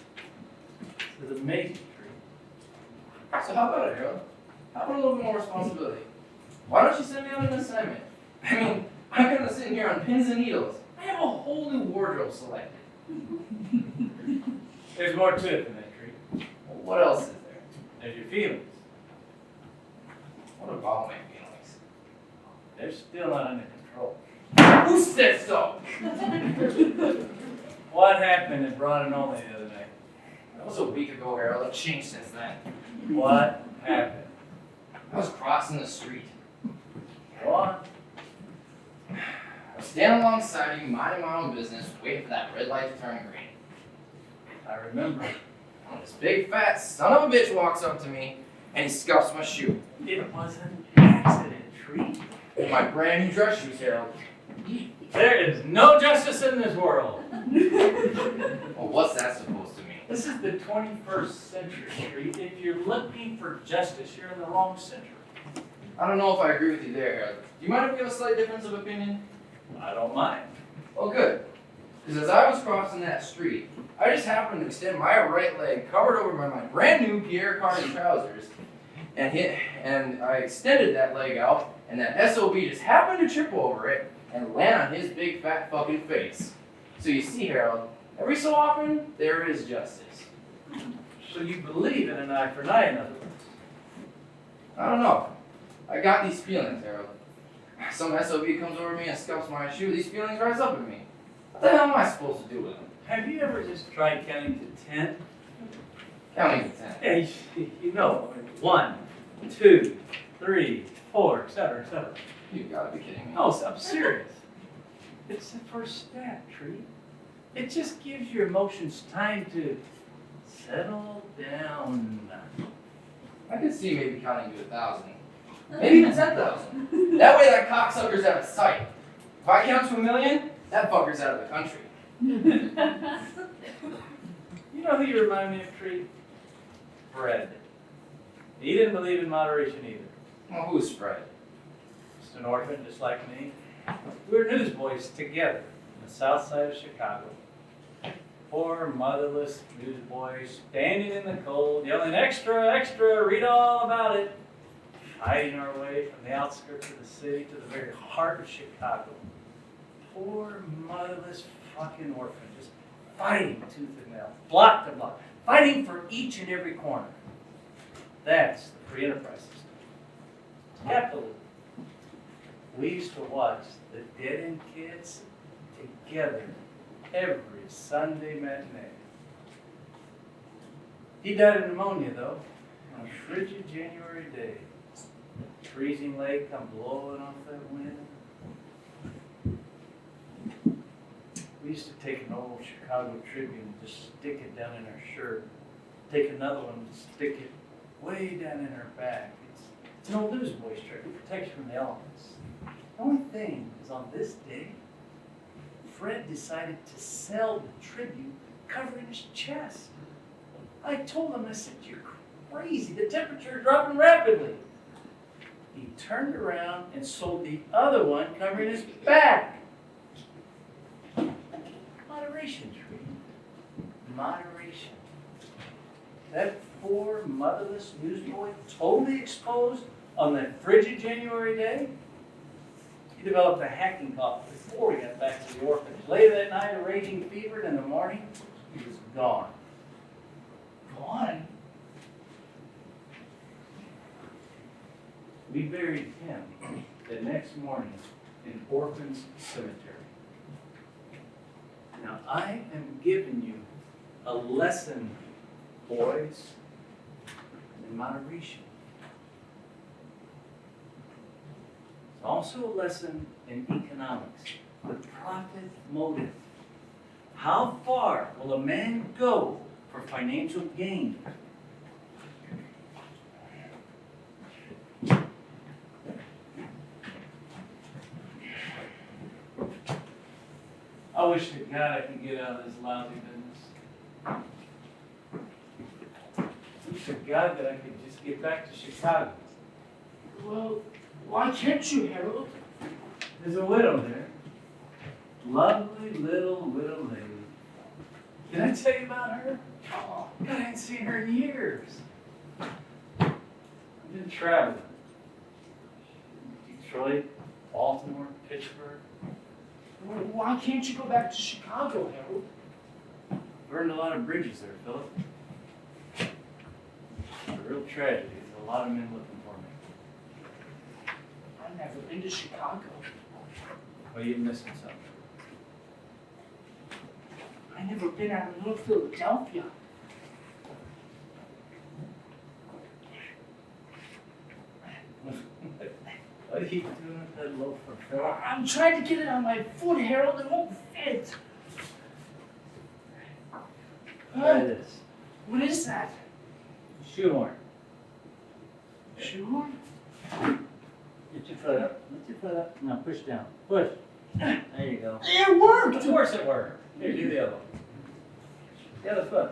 This is amazing, Tree. So how about it, Harold? How about a little bit more responsibility? Why don't you send me on an assignment? I mean, I'm kind of sitting here on pins and needles. I have a whole new wardrobe selected. There's more to it than that, Tree. Well, what else is there? There's your feelings. What about my feelings? They're still not under control. Who said so? Why What happened at Broad and Olney the other night? That was a week ago, Harold. It's changed since then. What happened? I was crossing the street. What? I was standing alongside you, minding my own business, waiting for that red light to turn green. I remember. And this big fat son of a bitch walks up to me, and he scuffs my shoe. It was an accident, Tree. My brand new dress shoes, Harold. There is no justice in this world. Well, what's that supposed to mean? This is the 21st century, Tree. If you're looking for justice, you're in the wrong century. I don't know if I agree with you there, Harold. Do you mind if we have a slight difference of opinion? I don't mind. Well, good. Because as I was crossing that street, I just happened to extend my right leg, covered over by my brand new Pierre Cardin trousers, and I extended that leg out, and that SOB just happened to trip over it and land on his big fat fucking face. So you see, Harold, every so often, there is justice. So you believe in an eye for an eye, in other words. I don't know. I got these feelings, Harold. Some SOB comes over me and scuffs my shoe. These feelings rise up in me. What the hell am I supposed to do with them? Have you ever just tried counting to 10? Counting to 10. Yeah, you know, 1, 2, 3, 4, etc., etc. You've got to be kidding me. No, I'm serious. It's the first step, Tree. It just gives your emotions time to settle down. I could see maybe counting to 1,000. Maybe even 10,000. That way that cocksucker's out of sight. If I count to 1,000,000, that fucker's out of the country. You know who you remind me of, Tree? Fred. He didn't believe in moderation either. Well, who's Fred? Just an orphan just like me. We were newsboys together on the south side of Chicago. Poor motherless newsboys standing in the cold, yelling, "Extra, extra, read all about it." Fighting our way from the outskirts of the city to the very heart of Chicago. Poor motherless fucking orphan, just fighting tooth and nail, block to block, fighting for each and every corner. That's the free enterprise system. Capitalism. We used to watch the Dead End Kids together every Sunday matinee. He died of pneumonia, though, on a frigid January day. Freezing lake come blowing off that wind. We used to take an old Chicago Tribune and just stick it down in our shirt. Take another one and stick it way down in our back. It's an old newsboy's trick. It protects you from the elements. The only thing is on this day, Fred decided to sell the Tribune covering his chest. I told him, I said, "You're crazy. The temperature is dropping rapidly." He turned around and sold the other one covering his back. Moderation, Tree. Moderation. That poor motherless newsboy, totally exposed on that frigid January day, he developed a hacking cough before he got back to the orphanage. Later that night, a raging fever, and in the morning, he was gone. Gone? We buried him the next morning in Orphans Cemetery. Now, I am giving you a lesson, boys, in moderation. It's also a lesson in economics, the profit motive. How far will a man go for financial gain? I wish to God I could get out of this lousy business. I wish to God that I could just get back to Chicago. Well, why can't you, Harold? There's a widow there. Lovely little widow lady. Can I tell you about her? Oh, God, I ain't seen her in years. I've been traveling. Detroit, Baltimore, Pittsburgh. Well, why can't you go back to Chicago, Harold? Burned a lot of bridges there, Philip. It's a real tragedy. There's a lot of men looking for me. I've never been to Chicago. Well, you're missing something. I I've never been out of North Philadelphia. What are you doing with that loaf for Philip? I'm trying to get it on my foot, Harold. It won't fit. Try this. What is that? Shoehorn. Shoehorn? Get your foot up. Lift your foot up. Now push down. Push. There you go. It worked! Of course it worked. Here, do the other one. The other foot.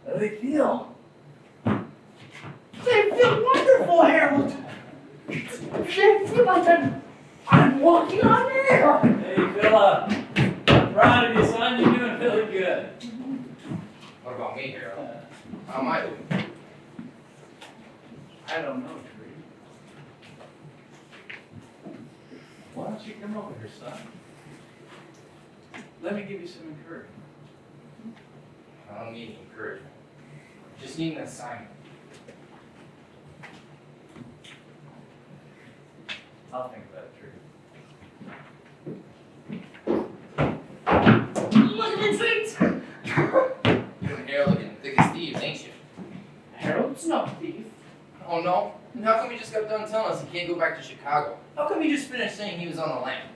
How do they feel? They feel wonderful, Harold! They feel like I'm walking on air! Hey, Philip. I'm proud of you, son. You're doing really good. What about me, Harold? How am I doing? I don't know, Tree. Why don't you come over here, son? Let me give you some encouragement. I don't need encouragement. Just need an assignment. I'll think about it, Tree. Look at me, feet! You and Harold looking thick as thieves, ain't you? Harold's no thief. Oh no? And how come he just got done telling us he can't go back to Chicago? How come he just finished saying he was on the lam?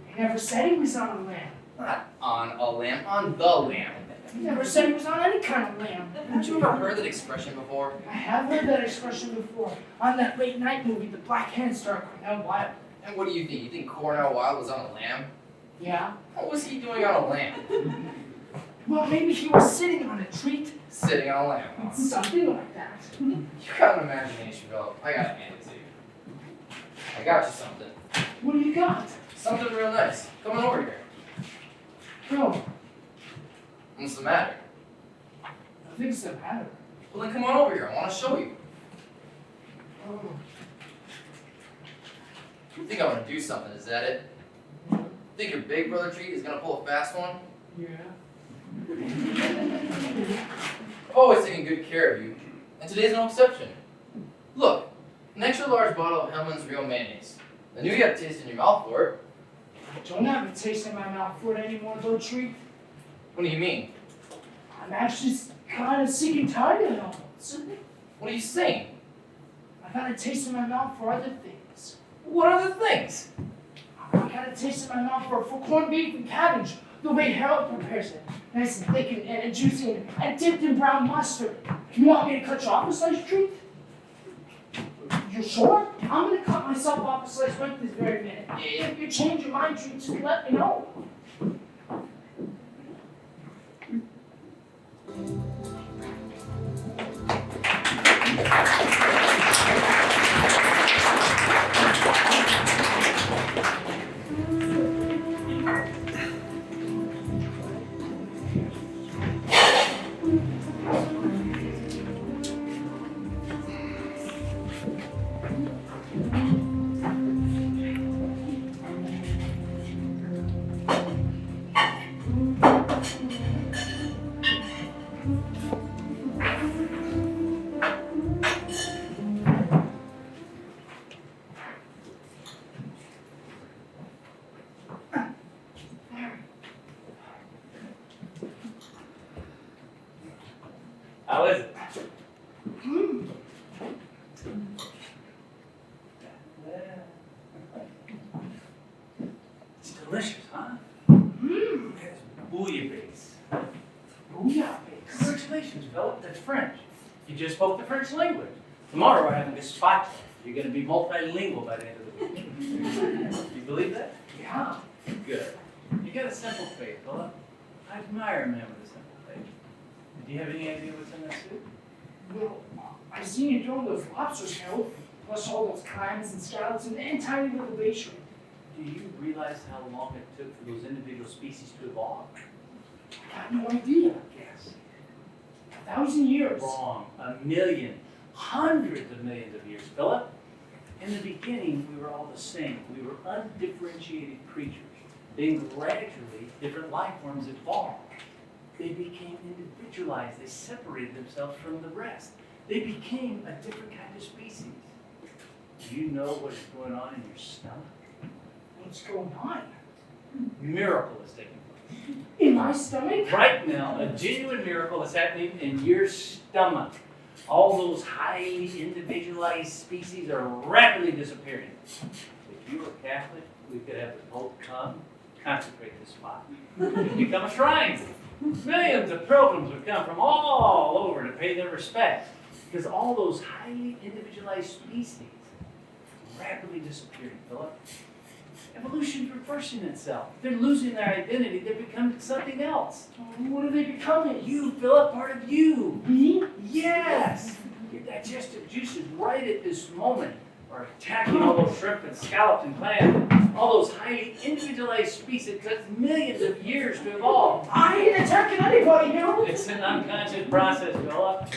He never said he was on a lamb. Not on a lamb, on the lamb. He never said he was on any kind of lamb. Haven't you ever heard that expression before? I have heard that expression before. On that late night movie, The Black Hand Star Cornell Wilde. And what do you think? You think Cornell Wilde was on a lamb? Yeah? What was he doing on a lamb? Well, maybe he was sitting on a treat. Sitting on a lamb. Huh? Something like that. You got an imagination, Philip. I gotta hand it to you. I got you something. What do you got? Something real nice. Come on over here. No, What's the matter? nothing's the matter. Well then come on over here. I want to show you. Oh. You think I'm gonna do something, is that it? Think your big brother treat is gonna pull a fast one? Yeah. I've always taken good care of you, and today's no exception. Look, an extra large bottle of Hellman's Real Mayonnaise. I knew you had a taste in your mouth for it. I don't have a taste in my mouth for it anymore, though, treat. What do you mean? I'm actually kind of sick and tired of it almost. What are you saying? I got a taste in my mouth for other things. What other things? I got a taste in my mouth for corned beef and cabbage, the way Harold prepares it. Nice and thick and juicy and dipped in brown mustard. You want me to cut you off a slice, treat? You sure? I'm gonna cut myself off a slice right this very minute. If you change your mind, treat, just let me know. How is it? It's delicious, huh? Look at this bouillabaisse. Bouillabaisse. Congratulations, Philip. That's French. You just spoke the French language. Tomorrow we're having this spot. You're going to be multilingual by the end of the week. You believe that? Yeah. Good. You got a simple faith, Philip. I admire a man with a simple faith. Do you have any idea what's in that soup? Well, I seen you throwing those lobsters, Harold. Plus all those clams and scallops and tiny little bay shrimp. Do you realize how long it took for those individual species to evolve? I got no idea. Yes. 1,000 years. Wrong. 1,000,000. Hundreds of millions of years, Philip. In the beginning, we were all the same. We were undifferentiated creatures. Then gradually, different life forms evolved. They became individualized. They separated themselves from the rest. They became a different kind of species. Do you know what is going on in your stomach? What's going on? Miracle is taking place. In my stomach? Right now, a genuine miracle is happening in your stomach. All those highly individualized species are rapidly disappearing. If you were Catholic, we could have the Pope come, consecrate this spot. It'd become a shrine. Millions of pilgrims would come from all over to pay their respects, because all those highly individualized species are rapidly disappearing, Philip. Evolution's reversing itself. They're losing their identity. They're becoming something else. What are they becoming? You, Philip, part of you. Me? Yes! Your digestive juices right at this moment are attacking all those shrimp and scallops and clams. All those highly individualized species. It took millions of years to evolve. I ain't attacking anybody, Harold. It's an unconscious process, Philip.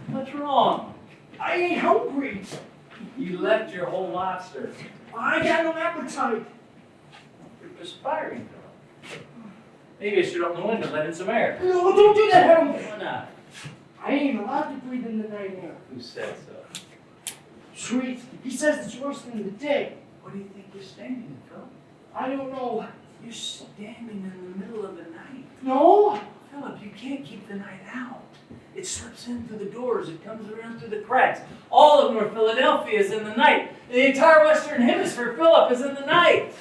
What's wrong? I ain't hungry. You left your whole lobster. I got no appetite. You're perspiring, Philip. Maybe I should open the window, let in some air. No, don't do that, Harold. Why not? I ain't allowed to breathe in the night air. Who said so? Sweet. He says it's worse than the day. What do you think you're standing in, Philip? I don't know. You're standing in the middle of the night. No? Philip, you can't keep the night out. It slips in through the doors. It comes around through the cracks. All of North Philadelphia is in the night. The entire Western Hemisphere, Philip, is in the night.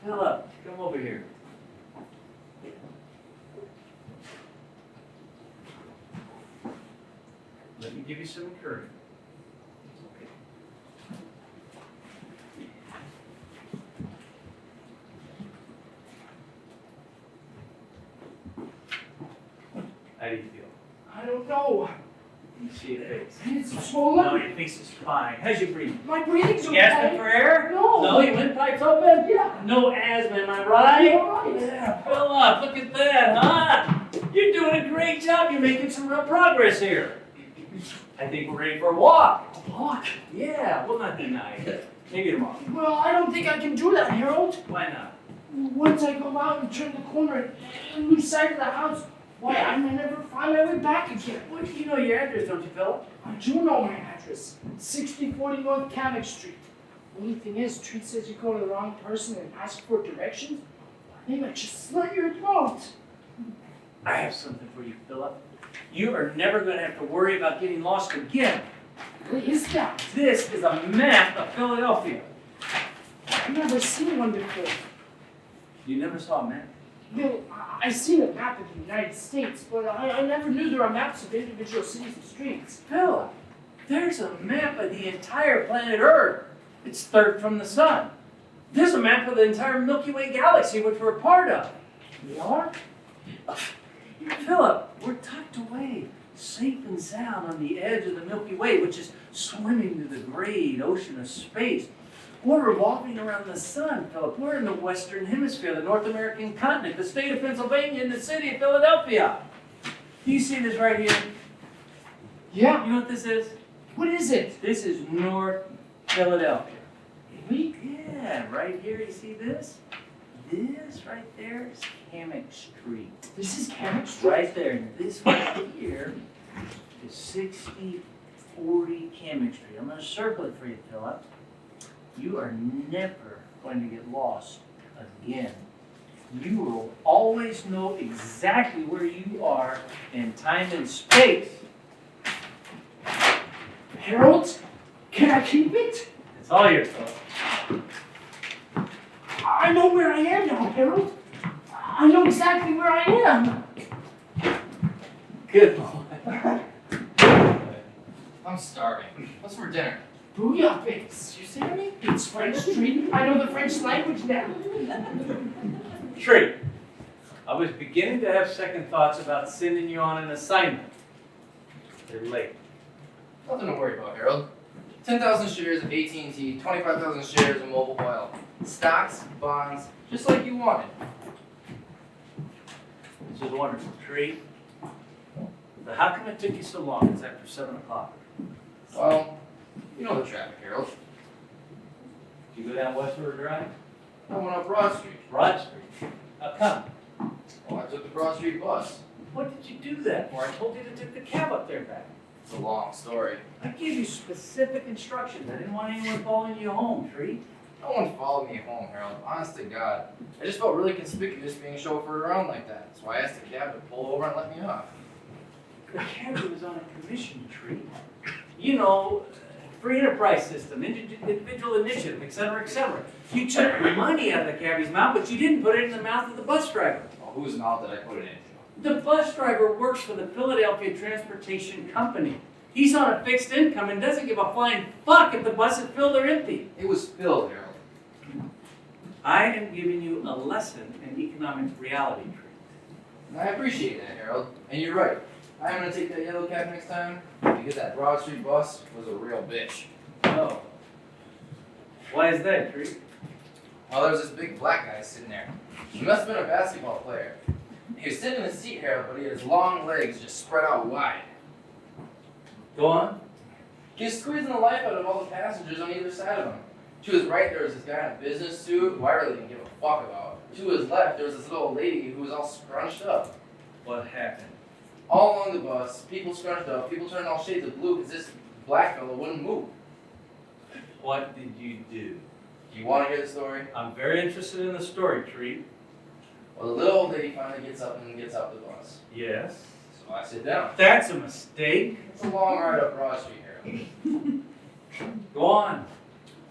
Philip, come over here. Let me give you some encouragement. It's okay. How do you feel? I don't know. You see your face. It's swollen. No, your face is fine. How's your breathing? My breathing's okay. Gasping for air? No. No, your windpipe's open? Yeah. No asthma, am I right? You're right. Yeah, Philip, look at that, huh? You're doing a great job. You're making some real progress here. I think we're ready for a walk. A walk? Yeah, we'll not deny it. Maybe tomorrow. Well, I don't think I can do that, Harold. Why not? Once I go out and turn the corner and lose sight of the house, why, I may never find my way back again. Well, you know your address, don't you, Philip? I do know my address. 6040 North Kamek Street. Only thing is, Treat says you go to the wrong person and ask for directions. They might just slit your throat. I have something for you, Philip. You are never going to have to worry about getting lost again. What is that? This is a map of Philadelphia. I've never seen one before. You never saw a map? Bill, I've seen a map of the United States, but I never knew there are maps of individual cities and streets. Philip, there's a map of the entire planet Earth. It's third from the sun. There's a map of the entire Milky Way galaxy, which we're a part of. We are? Philip, we're tucked away, safe and sound on the edge of the Milky Way, which is swimming through the great ocean of space. We're revolving around the sun, Philip. We're in the Western Hemisphere, the North American continent, the state of Pennsylvania, and the city of Philadelphia. Do you see this right here? Yeah. You know what this is? What is it? This is North Philadelphia. Really? Yeah, right here, you see this? This right there is Kamek Street. This is Kamek Street? Right there. And this right here is 6040 Kamek Street. I'm going to circle it for you, Philip. You are never going to get lost again. You will always know exactly where you are in time and space. Harold, can I keep it? It's all yours, Philip. I know where I am now, Harold. I know exactly where I am. Good boy. I'm starving. What's for dinner? Bouillabaisse. Did you say to me? It's French Street. I know the French language now. Tree, I was beginning to have second thoughts about sending you on an assignment. They're late. Nothing to worry about, Harold. 10,000 shares of AT&T, 25,000 shares of Mobile Oil. Stocks, bonds, just like you wanted. This is wonderful, Tree. But how come it took you so long? It's after 7 o'clock. Well, you know the traffic, Harold. Did you go down West River Drive? I went up Broad Street. Broad Street. How come? Broad Street bus. What did you do that for? I told you to take the cab up there back. It's a long story. I gave you specific instructions. I didn't want anyone following you home, Tree. No one followed me home, Harold. Honest to God. I just felt really conspicuous being chauffeured around like that. So I asked the cab to pull over and let me off. The cabbie was on a commission, Tree. You know, free enterprise system, individual initiative, etc., etc. You took money out of the cabbie's mouth, but you didn't put it in the mouth of the bus driver. Well, whose mouth did I put it into? The bus driver works for the Philadelphia Transportation Company. He's on a fixed income and doesn't give a flying fuck if the bus is filled or empty. It was filled, Harold. I am giving you a lesson in economic reality, Tree. And I appreciate that, Harold. And you're right. I'm going to take that yellow cab next time because that Broad Street bus was a real bitch. Oh. Why is that, Tree? Well, there was this big black guy sitting there. He must have been a basketball player. He was sitting in the seat, Harold, but he had his long legs just spread out wide. Go on. He was squeezing the life out of all the passengers on either side of him. To his right, there was this guy in a business suit who I really didn't give a fuck about. To his left, there was this little lady who was all scrunched up. What happened? All along the bus, people scrunched up, people turned all shades of blue because this black fellow wouldn't move. What did you do? Do you want to hear the story? I'm very interested in the story, Tree. Well, the little old lady finally gets up and gets off the bus. Yes. So I sit down. That's a mistake. It's a long ride up Broad Street, Harold. Go on.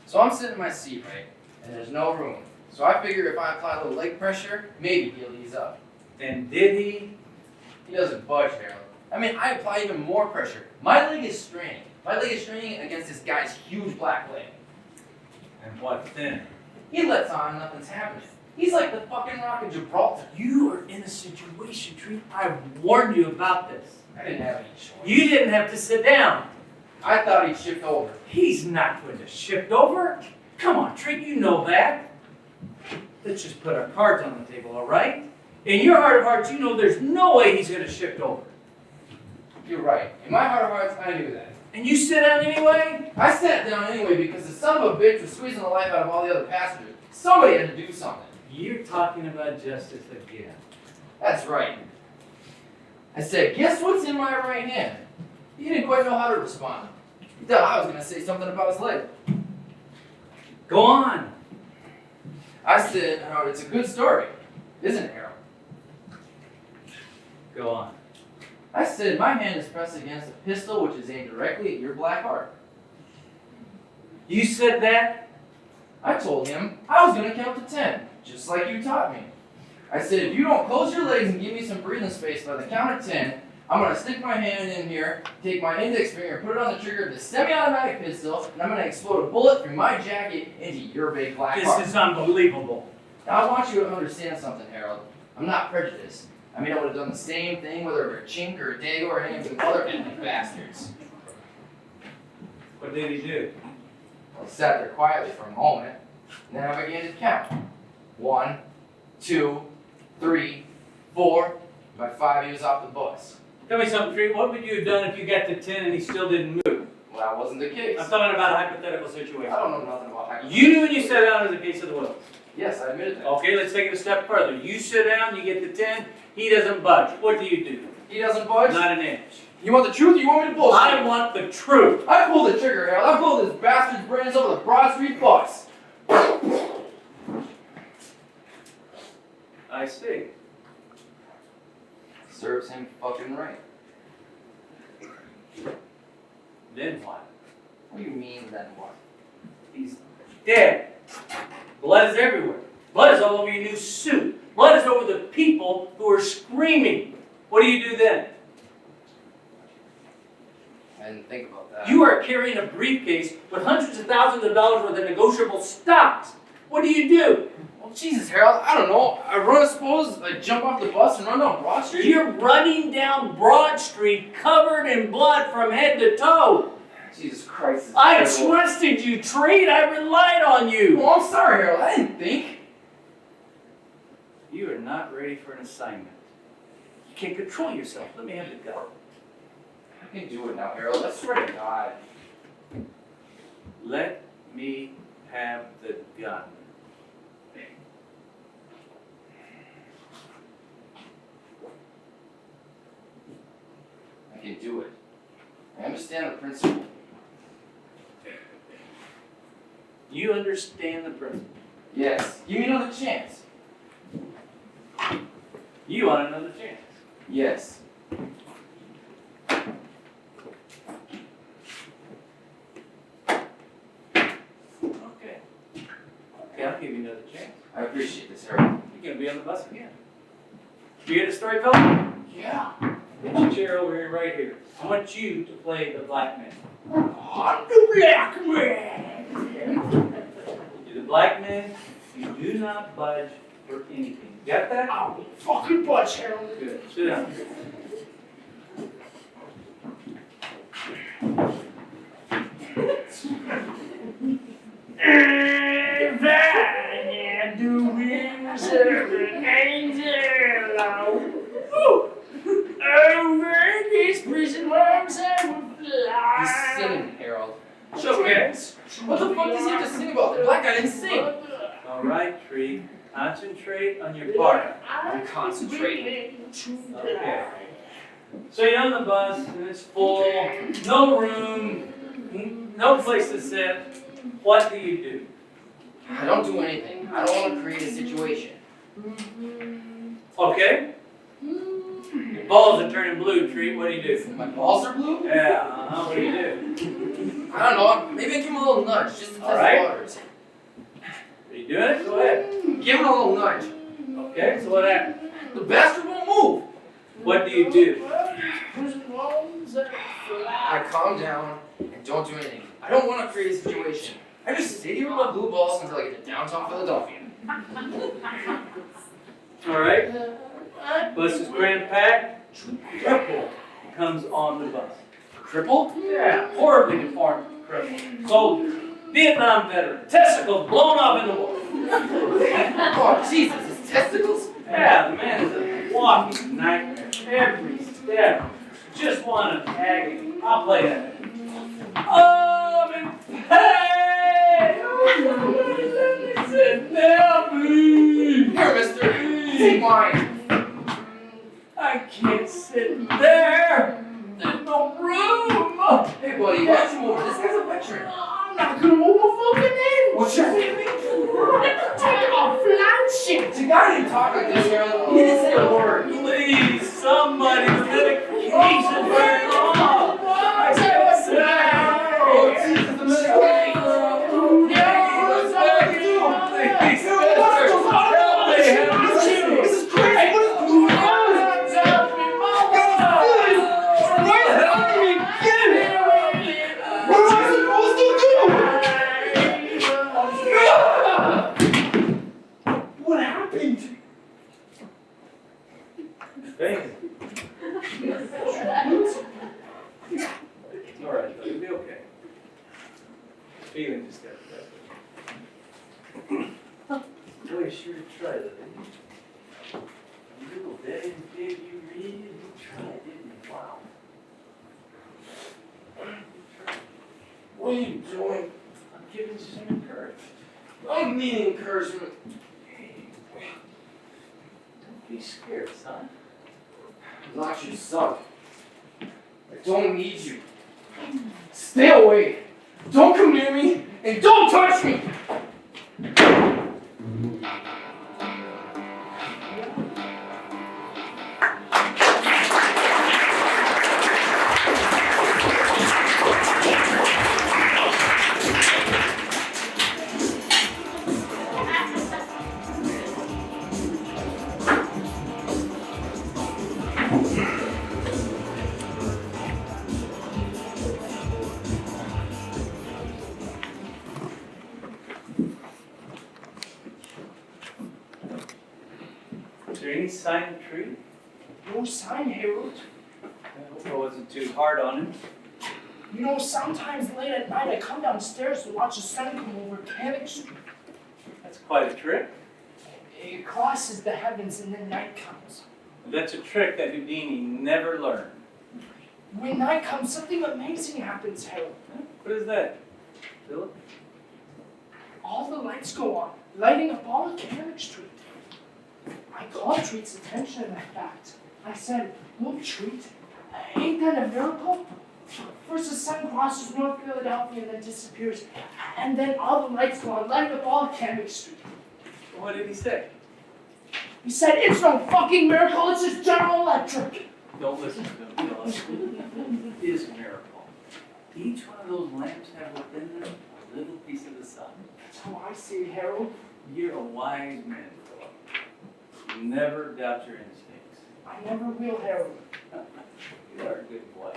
So I'm sitting in my seat, right? And there's no room. So I figure if I apply a little leg pressure, maybe he'll ease up. And did he? He doesn't budge, Harold. I mean, I apply even more pressure. My leg is straining. My leg is straining against this guy's huge black leg. And what then? He lets on, nothing's happening. He's like the fucking Rock of Gibraltar. You are in a situation, Tree. I warned you about this. I didn't have any choice. You didn't have to sit down. I thought he'd shift over. He's not going to shift over. Come on, Tree, you know that. Let's just put our cards on the table, all right? In your heart of hearts, you know there's no way he's going to shift over. You're right. In my heart of hearts, I knew that. And you sit down anyway? I sat down anyway because the son of a bitch was squeezing the life out of all the other passengers. Somebody had to do something. You're talking about justice again. That's right. I said, guess what's in my right hand? He didn't quite know how to respond. He thought I was going to say something about his leg. Go on. I said, oh, it's a good story, isn't it, Harold? Go on. I said, my hand is pressed against a pistol which is aimed directly at your black heart. You said that? I told him I was going to count to 10, just like you taught me. I said, if you don't close your legs and give me some breathing space by the count of 10, I'm going to stick my hand in here, take my index finger, put it on the trigger of the semi-automatic pistol, and I'm going to explode a bullet through my jacket into your big black heart. This is unbelievable. Now, I want you to understand something, Harold. I'm not prejudiced. I mean, I would have done the same thing whether it were a chink or a dago or any of the other ethnic bastards. What did he do? I sat there quietly for a moment, and then I began to count. 1, 2, 3, 4. By 5, he was off the bus. Tell me something, Tree. What would you have done if you got to 10 and he still didn't move? Well, that wasn't the case. I'm talking about a hypothetical I situation. don't know nothing about hypotheticals. You knew when you sat down as a case of the Wills. Yes, I admitted that. Okay, let's take it a step further. You sit down, you get to 10, he doesn't budge. What do? He doesn't budge? Not an inch. You want the truth or you want me to bullshit? I want the truth. I pulled the trigger, Harold. I pulled this bastard's brains over the Broad Street bus. I see. Serves him fucking right. Then what? What do you mean, then what? He's dead. Blood is everywhere. Blood is all over your new suit. Blood is over the people who are screaming. What do you do then? I didn't think about that. You are carrying a briefcase with hundreds of thousands of dollars worth of negotiable stocks. What do you do? Well, Jesus, Harold, I don't know. I run, I suppose, I jump off the bus and run down Broad Street? You're running down Broad Street covered in blood from head to toe. Jesus Christ. This is I terrible. trusted you, Treat. I relied on you. Well, I'm sorry, Harold. I didn't think. You are not ready for an assignment. You can't control yourself. Let me have the gun. I can do it now, Harold. I swear to God. Let me have the gun. can do it. I understand the principle. You understand the principle. Yes. Give me another chance. You want another chance. Yes. Okay. Okay, I'll give you another chance. I appreciate this, Harold. You're gonna be on the bus again. You get a story, fella? Yeah. Get your chair over here, right here. I want you to play the black man. I'm the black man. You're the black man. You do not budge for anything. Got that? I'll fucking budge, Harold. Good. Sit down. If I had the wings of an angel, over these prison walls I would fly. He's singing, Harold. Okay. What the fuck does he have to sing about? The black guy didn't sing. All right, Tree. Concentrate on your part. I'm concentrating. Okay. So you're on the bus and it's full, no room, no place to sit. What do you do? I don't do anything. I don't want to create a situation. Okay. Your balls are turning blue, Tree. What do you do? My balls are blue? Yeah, what do you do? I don't know. Maybe I give him a little nudge just to test All right. the waters. Are you doing it? Go ahead. Give him a little nudge. Okay, so what happened? The bastard won't move. What do you do? Prison walls I I calm down and don't do anything. I don't want to create a situation. I just sit here with my blue balls until I get to downtown Philadelphia. All right. Bus is crammed packed. Cripple comes on the bus. Cripple? Yeah, horribly deformed cripple. Soldier. Vietnam veteran. Testicles blown off in the war. Oh, Jesus, his testicles? Yeah, the man is a walking nightmare. Every step. Just want to agony. I'll play that. Oh, I'm in pain! Oh, sit down, please. Here, mister. Take mine. I can't sit there. There's no room. Hey, buddy, why don't you move over? This guy's a veteran. I'm not gonna move a fucking inch. What's your name? Take off flat shit. The guy didn't talk like this, Harold. He didn't say a word. Please, somebody, the medication wearing off. I can't sit down. Oh, Jesus, the medication. Please, help me. This is crazy. What is going on? What am I supposed to do? What happened? Thanks. All right, you'll be okay. Feeling just got better. Boy, sure tried it, didn't you? Little Daddy, did you really try, didn't you? Wow. What are you doing? I'm giving you some encouragement. I need encouragement. Don't be scared, son. Not you suck. I don't need you. Stay away. Don't come near me and don't touch me. Is there any sign of Tree? No sign, Harold. I hope I wasn't too hard on him. You know, sometimes late at night I come downstairs to watch the sun come over Cannock Street. That's quite a trick. It crosses the heavens and then night comes. That's a trick that Houdini never learned. When night comes, something amazing happens, Harold. What is that, Philip? All the lights go on, lighting up all of Cannock Street. I called Treat's attention to that fact. I said, look, Treat, Ain't that a miracle? First the sun crosses North Philadelphia and then disappears. And then all the lights go on, lighting up all of Canby Street. What did he say? He said, it's no fucking miracle, it's just General Electric. Don't listen to him, Philip. It is a miracle. Each one of those lamps have within them a little piece of the sun. That's how I see it, Harold. You're a wise man, Philip. Never doubt your instincts. I never will, Harold. You are a good boy.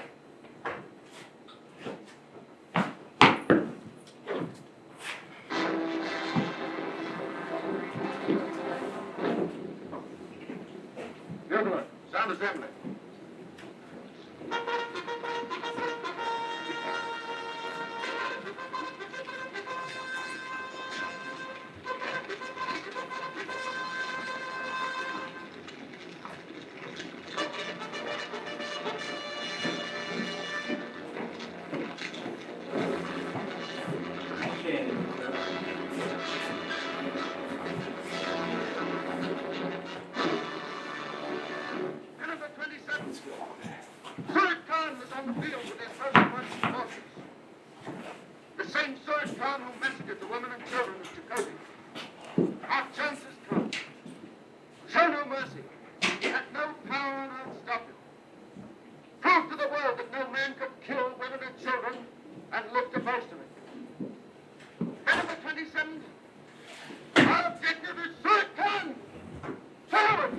Gentlemen, sound assembly. Okay. Number 27. Suraj Khan was on the field with his first bunch of soldiers. The same Suraj Khan who massacred the women and children of Chakotay. Our chances come. Show no mercy. He had no power on earth to stop him. Prove to the world that no man could kill women and children and live to boast of it. Number 27. Our objective is Suraj Khan. Forward!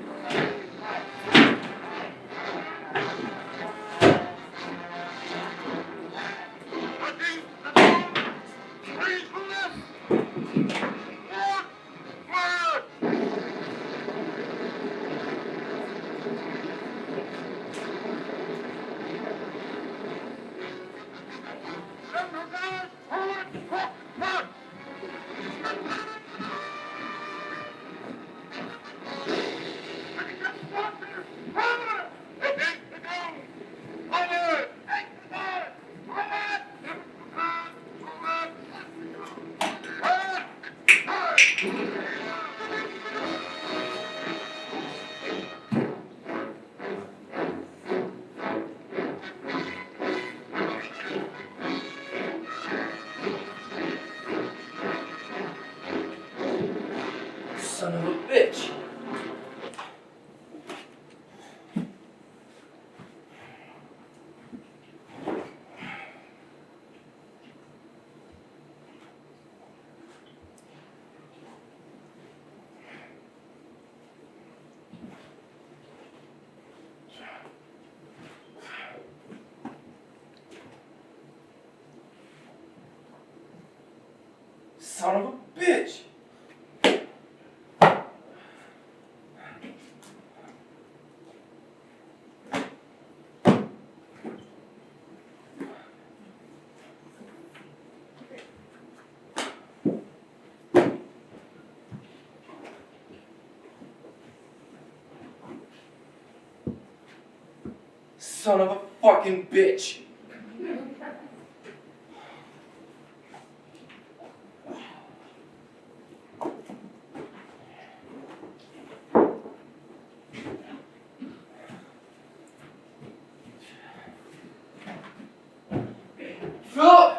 Son of a bitch. Son of a bitch. Son of a fucking bitch. Philip!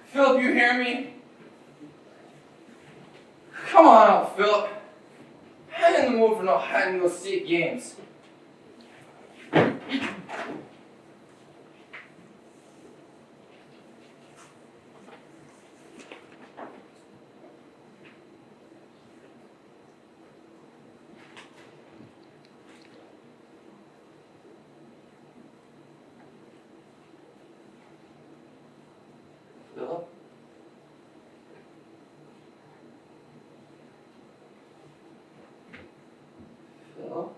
Philip, you hear me? Come on out, Philip. I ain't in the mood for no hide and go seek games. Philip? Philip?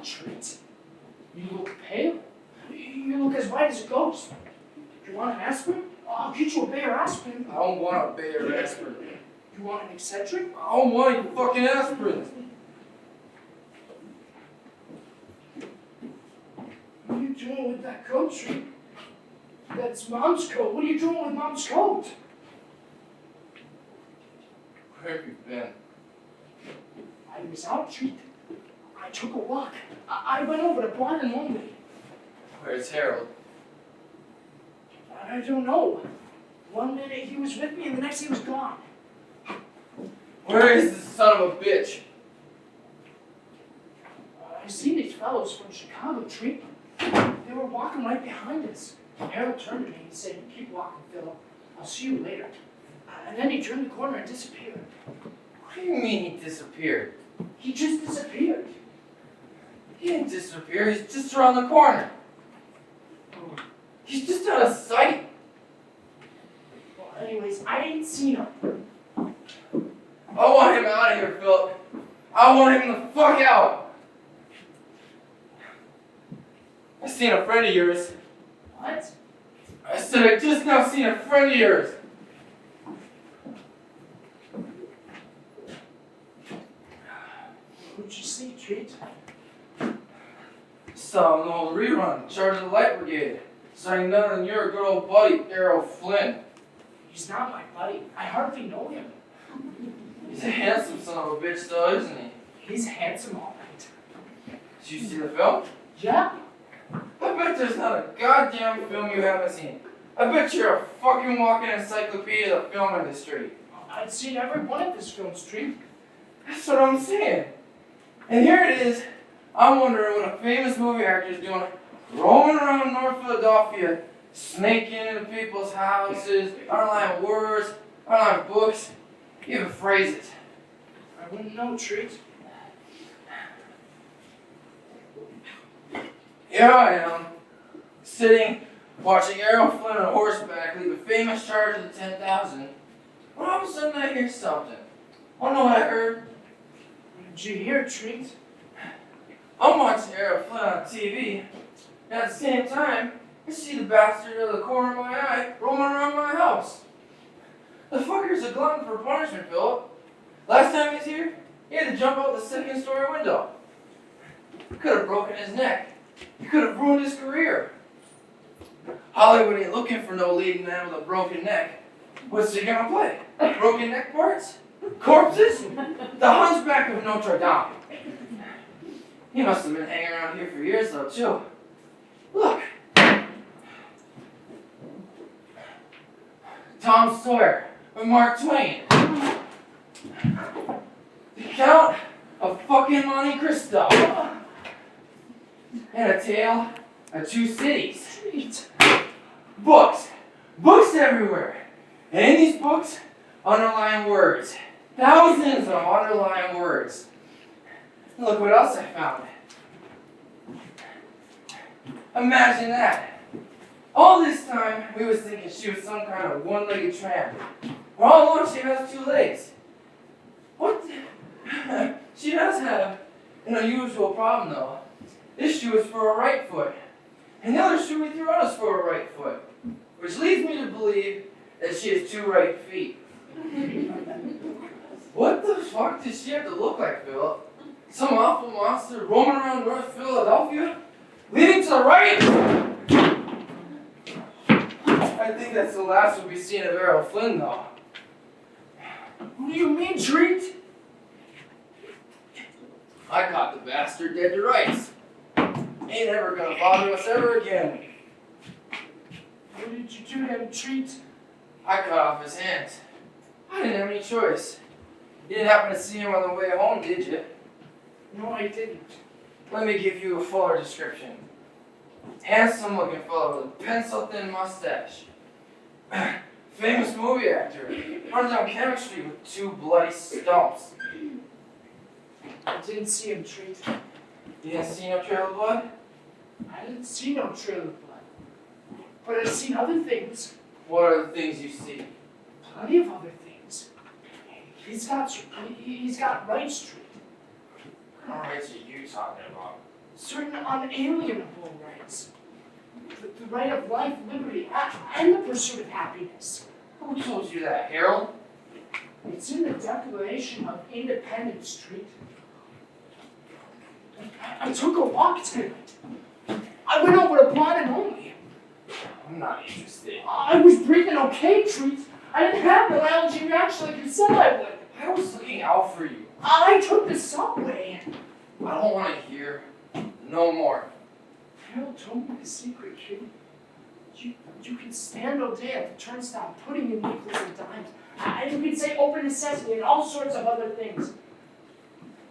Treat? You look pale. You look as white as a ghost. You want an aspirin? I'll get you a Bayer aspirin. I don't want a Bayer aspirin. You want an eccentric? I don't want any fucking aspirin. What are you doing with that coat, Treat? That's Mom's coat. What are you doing with Mom's coat? Where have you been? I was out, Treat. I took a walk. I went over to Barton Lonely. Where's Harold? I don't know. One minute he was with me and the next he was gone. Where is this son of a bitch? I seen these fellows from Chicago, Treat. They were walking right behind us. Harold turned to me and said, "Keep walking, Phil. I'll see you later." And then he turned the corner and disappeared. What do you mean he disappeared? He just disappeared. He didn't disappear, he's just around the corner. He's just out of sight. Well, anyways, I ain't seen him. I want him out of here, Philip. I want him the fuck out. I seen a friend of yours. What? I said I just now seen a friend of yours. Who'd you see, Treat? Saw an old rerun, charge of the Light Brigade. Starting none than your good old buddy, Errol Flynn. He's not my buddy. I hardly know him. He's a handsome son of a bitch though, isn't he? He's handsome, all right. Did you see the film? Yeah? I bet there's not a goddamn film you haven't seen. I bet you're a fucking walking encyclopedia of the film industry. I'd seen every one of his films, Treat. That's what I'm saying. And here it is. I'm wondering what a famous movie actor is doing, roaming around North Philadelphia, snaking into people's houses, underlying words, underlying books, even phrases. I wouldn't know, Treat. Here I am, sitting, watching Errol Flynn on horseback lead a famous charge of the 10,000. When all of a sudden I hear something. I don't know what I heard. What did you hear, Treat? I'm watching Errol Flynn on TV, and at the same time, I see the bastard out of the corner of my eye roaming around my house. The fucker's a glutton for punishment, Philip. Last time he was here, he had to jump out the second-story window. Could have broken his neck. He could have ruined his career. Hollywood ain't looking for no leading man with a broken neck. What's he gonna play? Broken neck parts? Corpses? The Hunchback of Notre Dame. He must have been hanging around here for years, though, too. Look. Tom Sawyer with Mark Twain. The Count of fucking Monte Cristo. And A Tale of Two Cities. Treat. Books. Books everywhere. And in these books, underlying words. Thousands of underlying words. And look what else I found. Imagine that. All this time, we was thinking she was some kind of one-legged tramp. Well, all along she has two legs. What? She does have an unusual problem, though. This shoe is for her right foot. And the other shoe we threw out is for her right foot. Which leads me to believe that she has two right feet. What the fuck does she have to look like, Philip? Some awful monster roaming around North Philadelphia? Leading to the right? I think that's the last we'll be seeing of Errol Flynn, though. What do you mean, Treat? I caught the bastard dead to rights. Ain't ever gonna bother us ever again. What did you do to him, Treat? I cut off his hands. I didn't have any choice. You didn't happen to see him on the way home, did you? No, I didn't. Let me give you a fuller description. Handsome looking fellow with a pencil-thin mustache. Famous movie actor. Runs on chemistry with two bloody stumps. I didn't see him, Treat. You didn't see no trail of blood? I didn't see no trail of blood. But I've seen other things. What are the things you see? Plenty of other things. He's got rights, Treat. What rights are you talking about? certain unalienable rights. The right of life, liberty, and the pursuit of happiness. Who told you that, Harold? It's in the Declaration of Independence, Treat. I took a walk tonight. I went over to Blind and Only. I'm not interested. I was breathing okay, Treat. I didn't have no allergy reaction like you said I would. I was looking out for you. I took the subway. I don't want to hear no more. Harold told me the secret, Treat. You can stand all day at the turnstile putting in nickels and dimes. And you can say open sesame and all sorts of other things.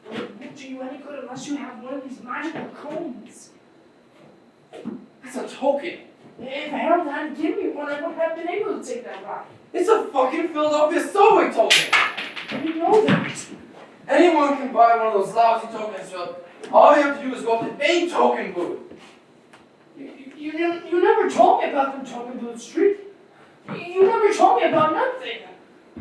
But it won't do you any good unless you have one of these magical cones. It's a token. If Harold hadn't given me one, I wouldn't have been able to take that ride. It's a fucking Philadelphia subway token. You know that. Anyone can buy one of those lousy tokens, so all you have to do is go up to any token booth. You never told me about them token booths, Street. You never told me about nothing.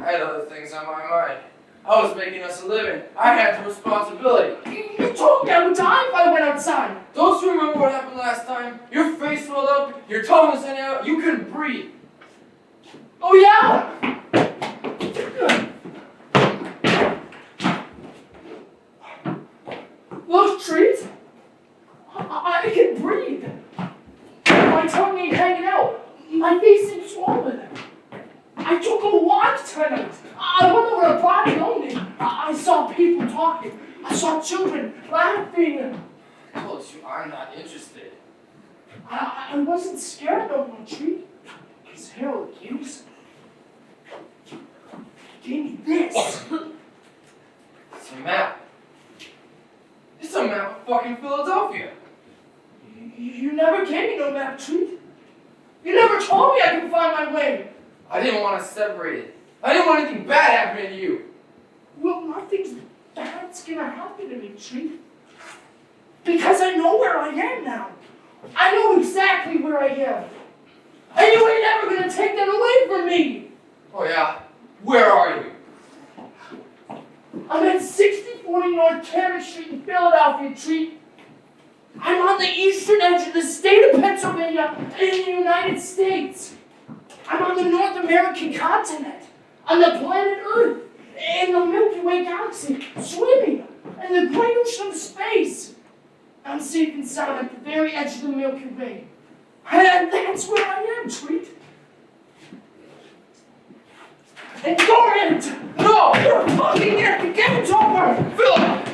I had other things on my mind. I was making us a living. I had the responsibility. You told me I would die if I went outside. Don't you remember what happened last time? Your face swelled up, your tongue was hanging out, you couldn't breathe. Oh yeah? Look, Treat. I can breathe. My tongue ain't hanging out. My face ain't swollen. I took a walk tonight. I went over to Body Only. I saw people talking. I saw children laughing. I told you I'm not interested. I wasn't scared no more, Treat. Because Harold gave me something. He gave me this. It's a map. It's a map of fucking Philadelphia. You never gave me no map, Treat. You never told me I could find my way. I didn't want us separated. I didn't want anything bad happening to you. Well, nothing's bad's gonna happen to me, Treat. Because I know where I am now. I know exactly where I am. And you ain't never gonna take that away from me. Oh yeah? Where are you? I'm at 6040 North Cannon Street in Philadelphia, Treat. I'm on the eastern edge of the state of Pennsylvania in the United States. I'm on the North American continent, on the planet Earth, in the Milky Way galaxy, swimming in the great ocean of space. I'm safe and sound at the very edge of the Milky Way. And that's where I am, Treat. Ignore it! No! You're a fucking idiot! Give it over! Philip!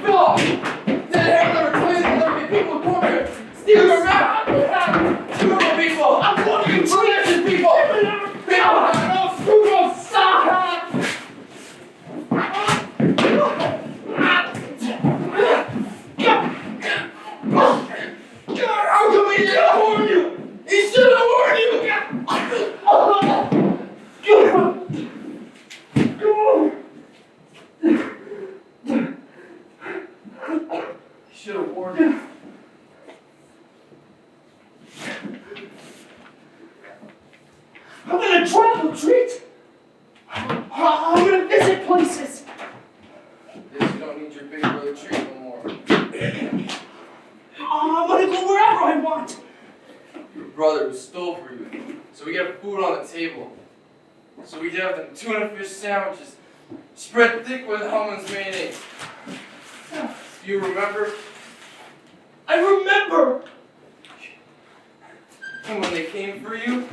Philip! Did Harold ever tell you that there would be people who come here steal your map? Screw people! I'm going to Religious people! People! No, screw no, stop! How come he didn't warn you? He should have warned you! He should have warned you. I'm gonna travel, Treat. I'm gonna visit places. Guess you don't need your big brother treat no more. I'm gonna go wherever I want. Your brother who stole for you. So we got food on the table. So we have them tuna fish sandwiches spread thick with Hellman's mayonnaise. Do you remember? I remember. And when they came for you,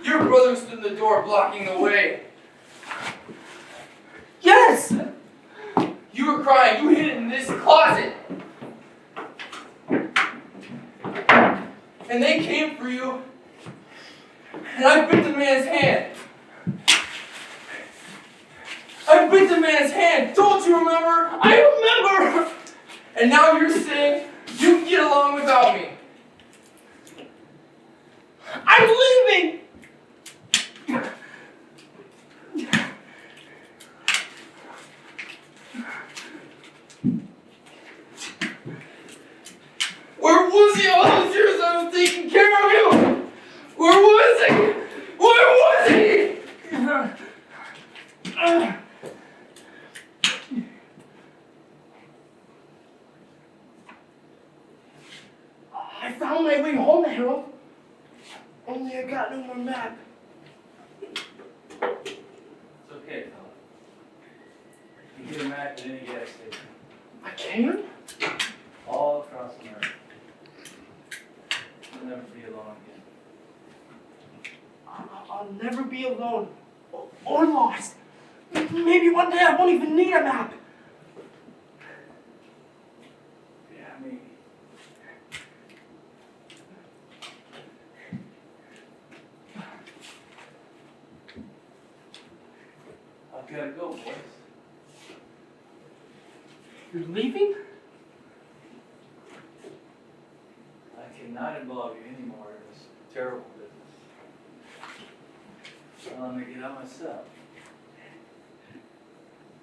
your brother stood in the door blocking the way. Yes. You were crying. You hid it in this closet. And they came for you. And I bit the man's hand. I bit the man's hand. Don't you remember? I remember. And now you're saying you can get along without me. I'm leaving. Where was he all those years I was taking care of you? Where was he? Where was he? I found my way home, Harold. Only I got no more map. It's okay, fella. You can get a map at any gas station. I can? All across America. You'll never be alone again. I'll never be alone or lost. Maybe one day I won't even need a map. Yeah, maybe. I've gotta go, boys. You're leaving? I cannot involve you anymore in this terrible business. So I'm gonna get out myself.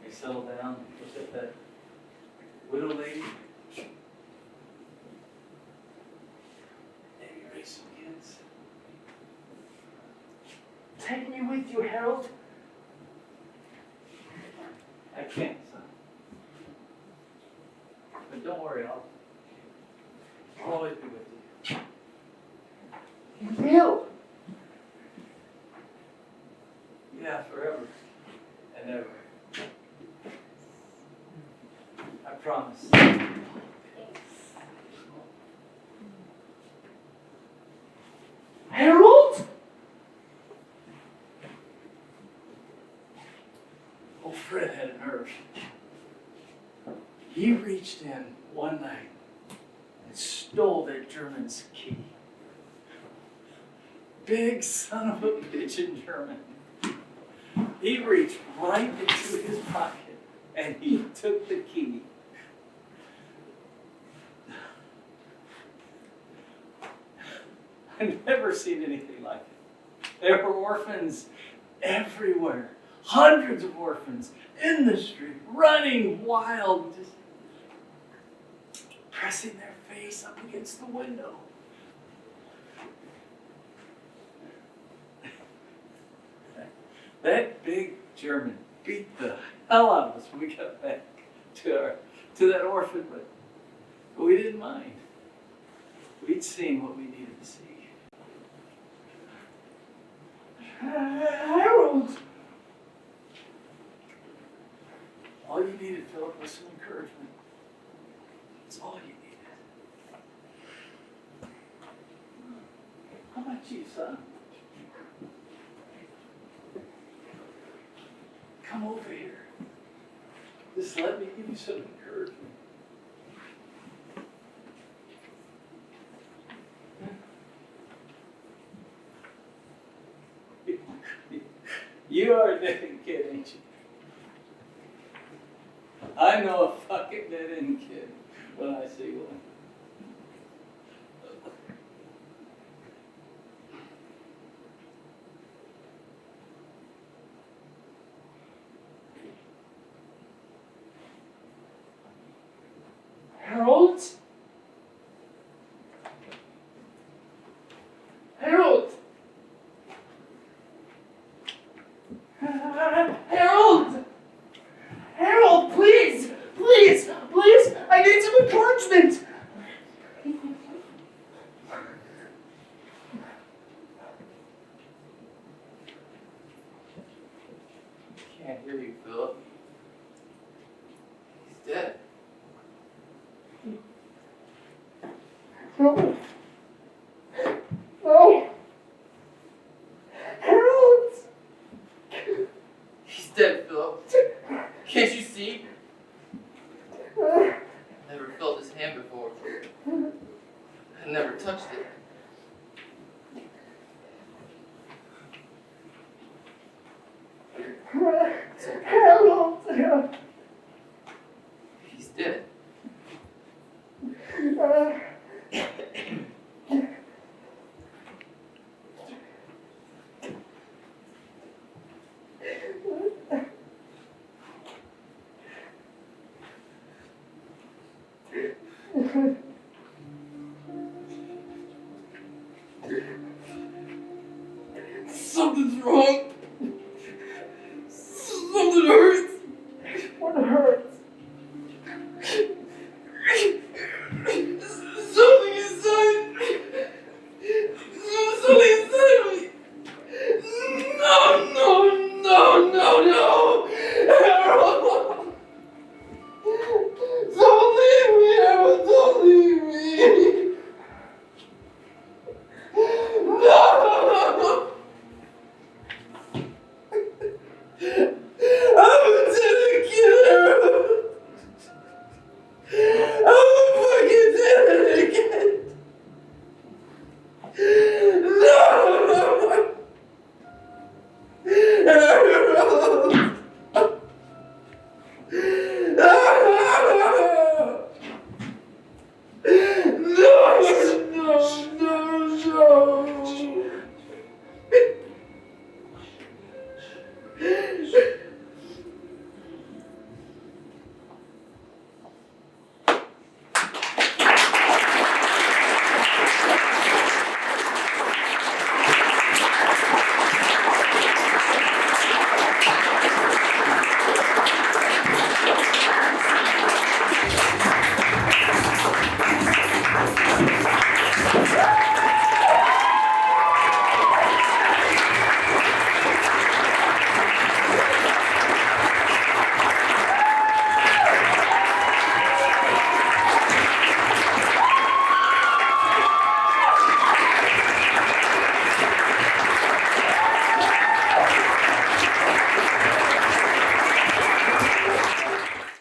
Hey, settle down, look at that widow lady. Maybe raise some kids. Take me with you, Harold. I can't, son. But don't worry, I'll always be with you. You will. Yeah, forever and ever. I promise. Harold? Old Fred had a nerve. He reached in one night and stole that German's key. Big son of a bitch in German. He reached right into his pocket and he took the key. I've never seen anything like it. There were orphans everywhere. Hundreds of orphans in the street, running wild, just pressing their face up against the window. That big German beat the hell out of us when we got back to that orphan, but we didn't mind. We'd seen what we needed to see. Harold! All you needed, Philip, was some encouragement. That's all you needed. How about you, son? Come over here. Just let me give you some encouragement. You are a dead-end kid, ain't you? I know a fucking dead-end kid when I see one. Harold? Harold! Harold! Harold, please! Please! Please! I need some encouragement! Can't hear you, Philip. He's dead. No. No. Harold! He's dead, Philip. Can't you see? Never felt his hand before. I never touched it. Harold! He's dead. Something's wrong.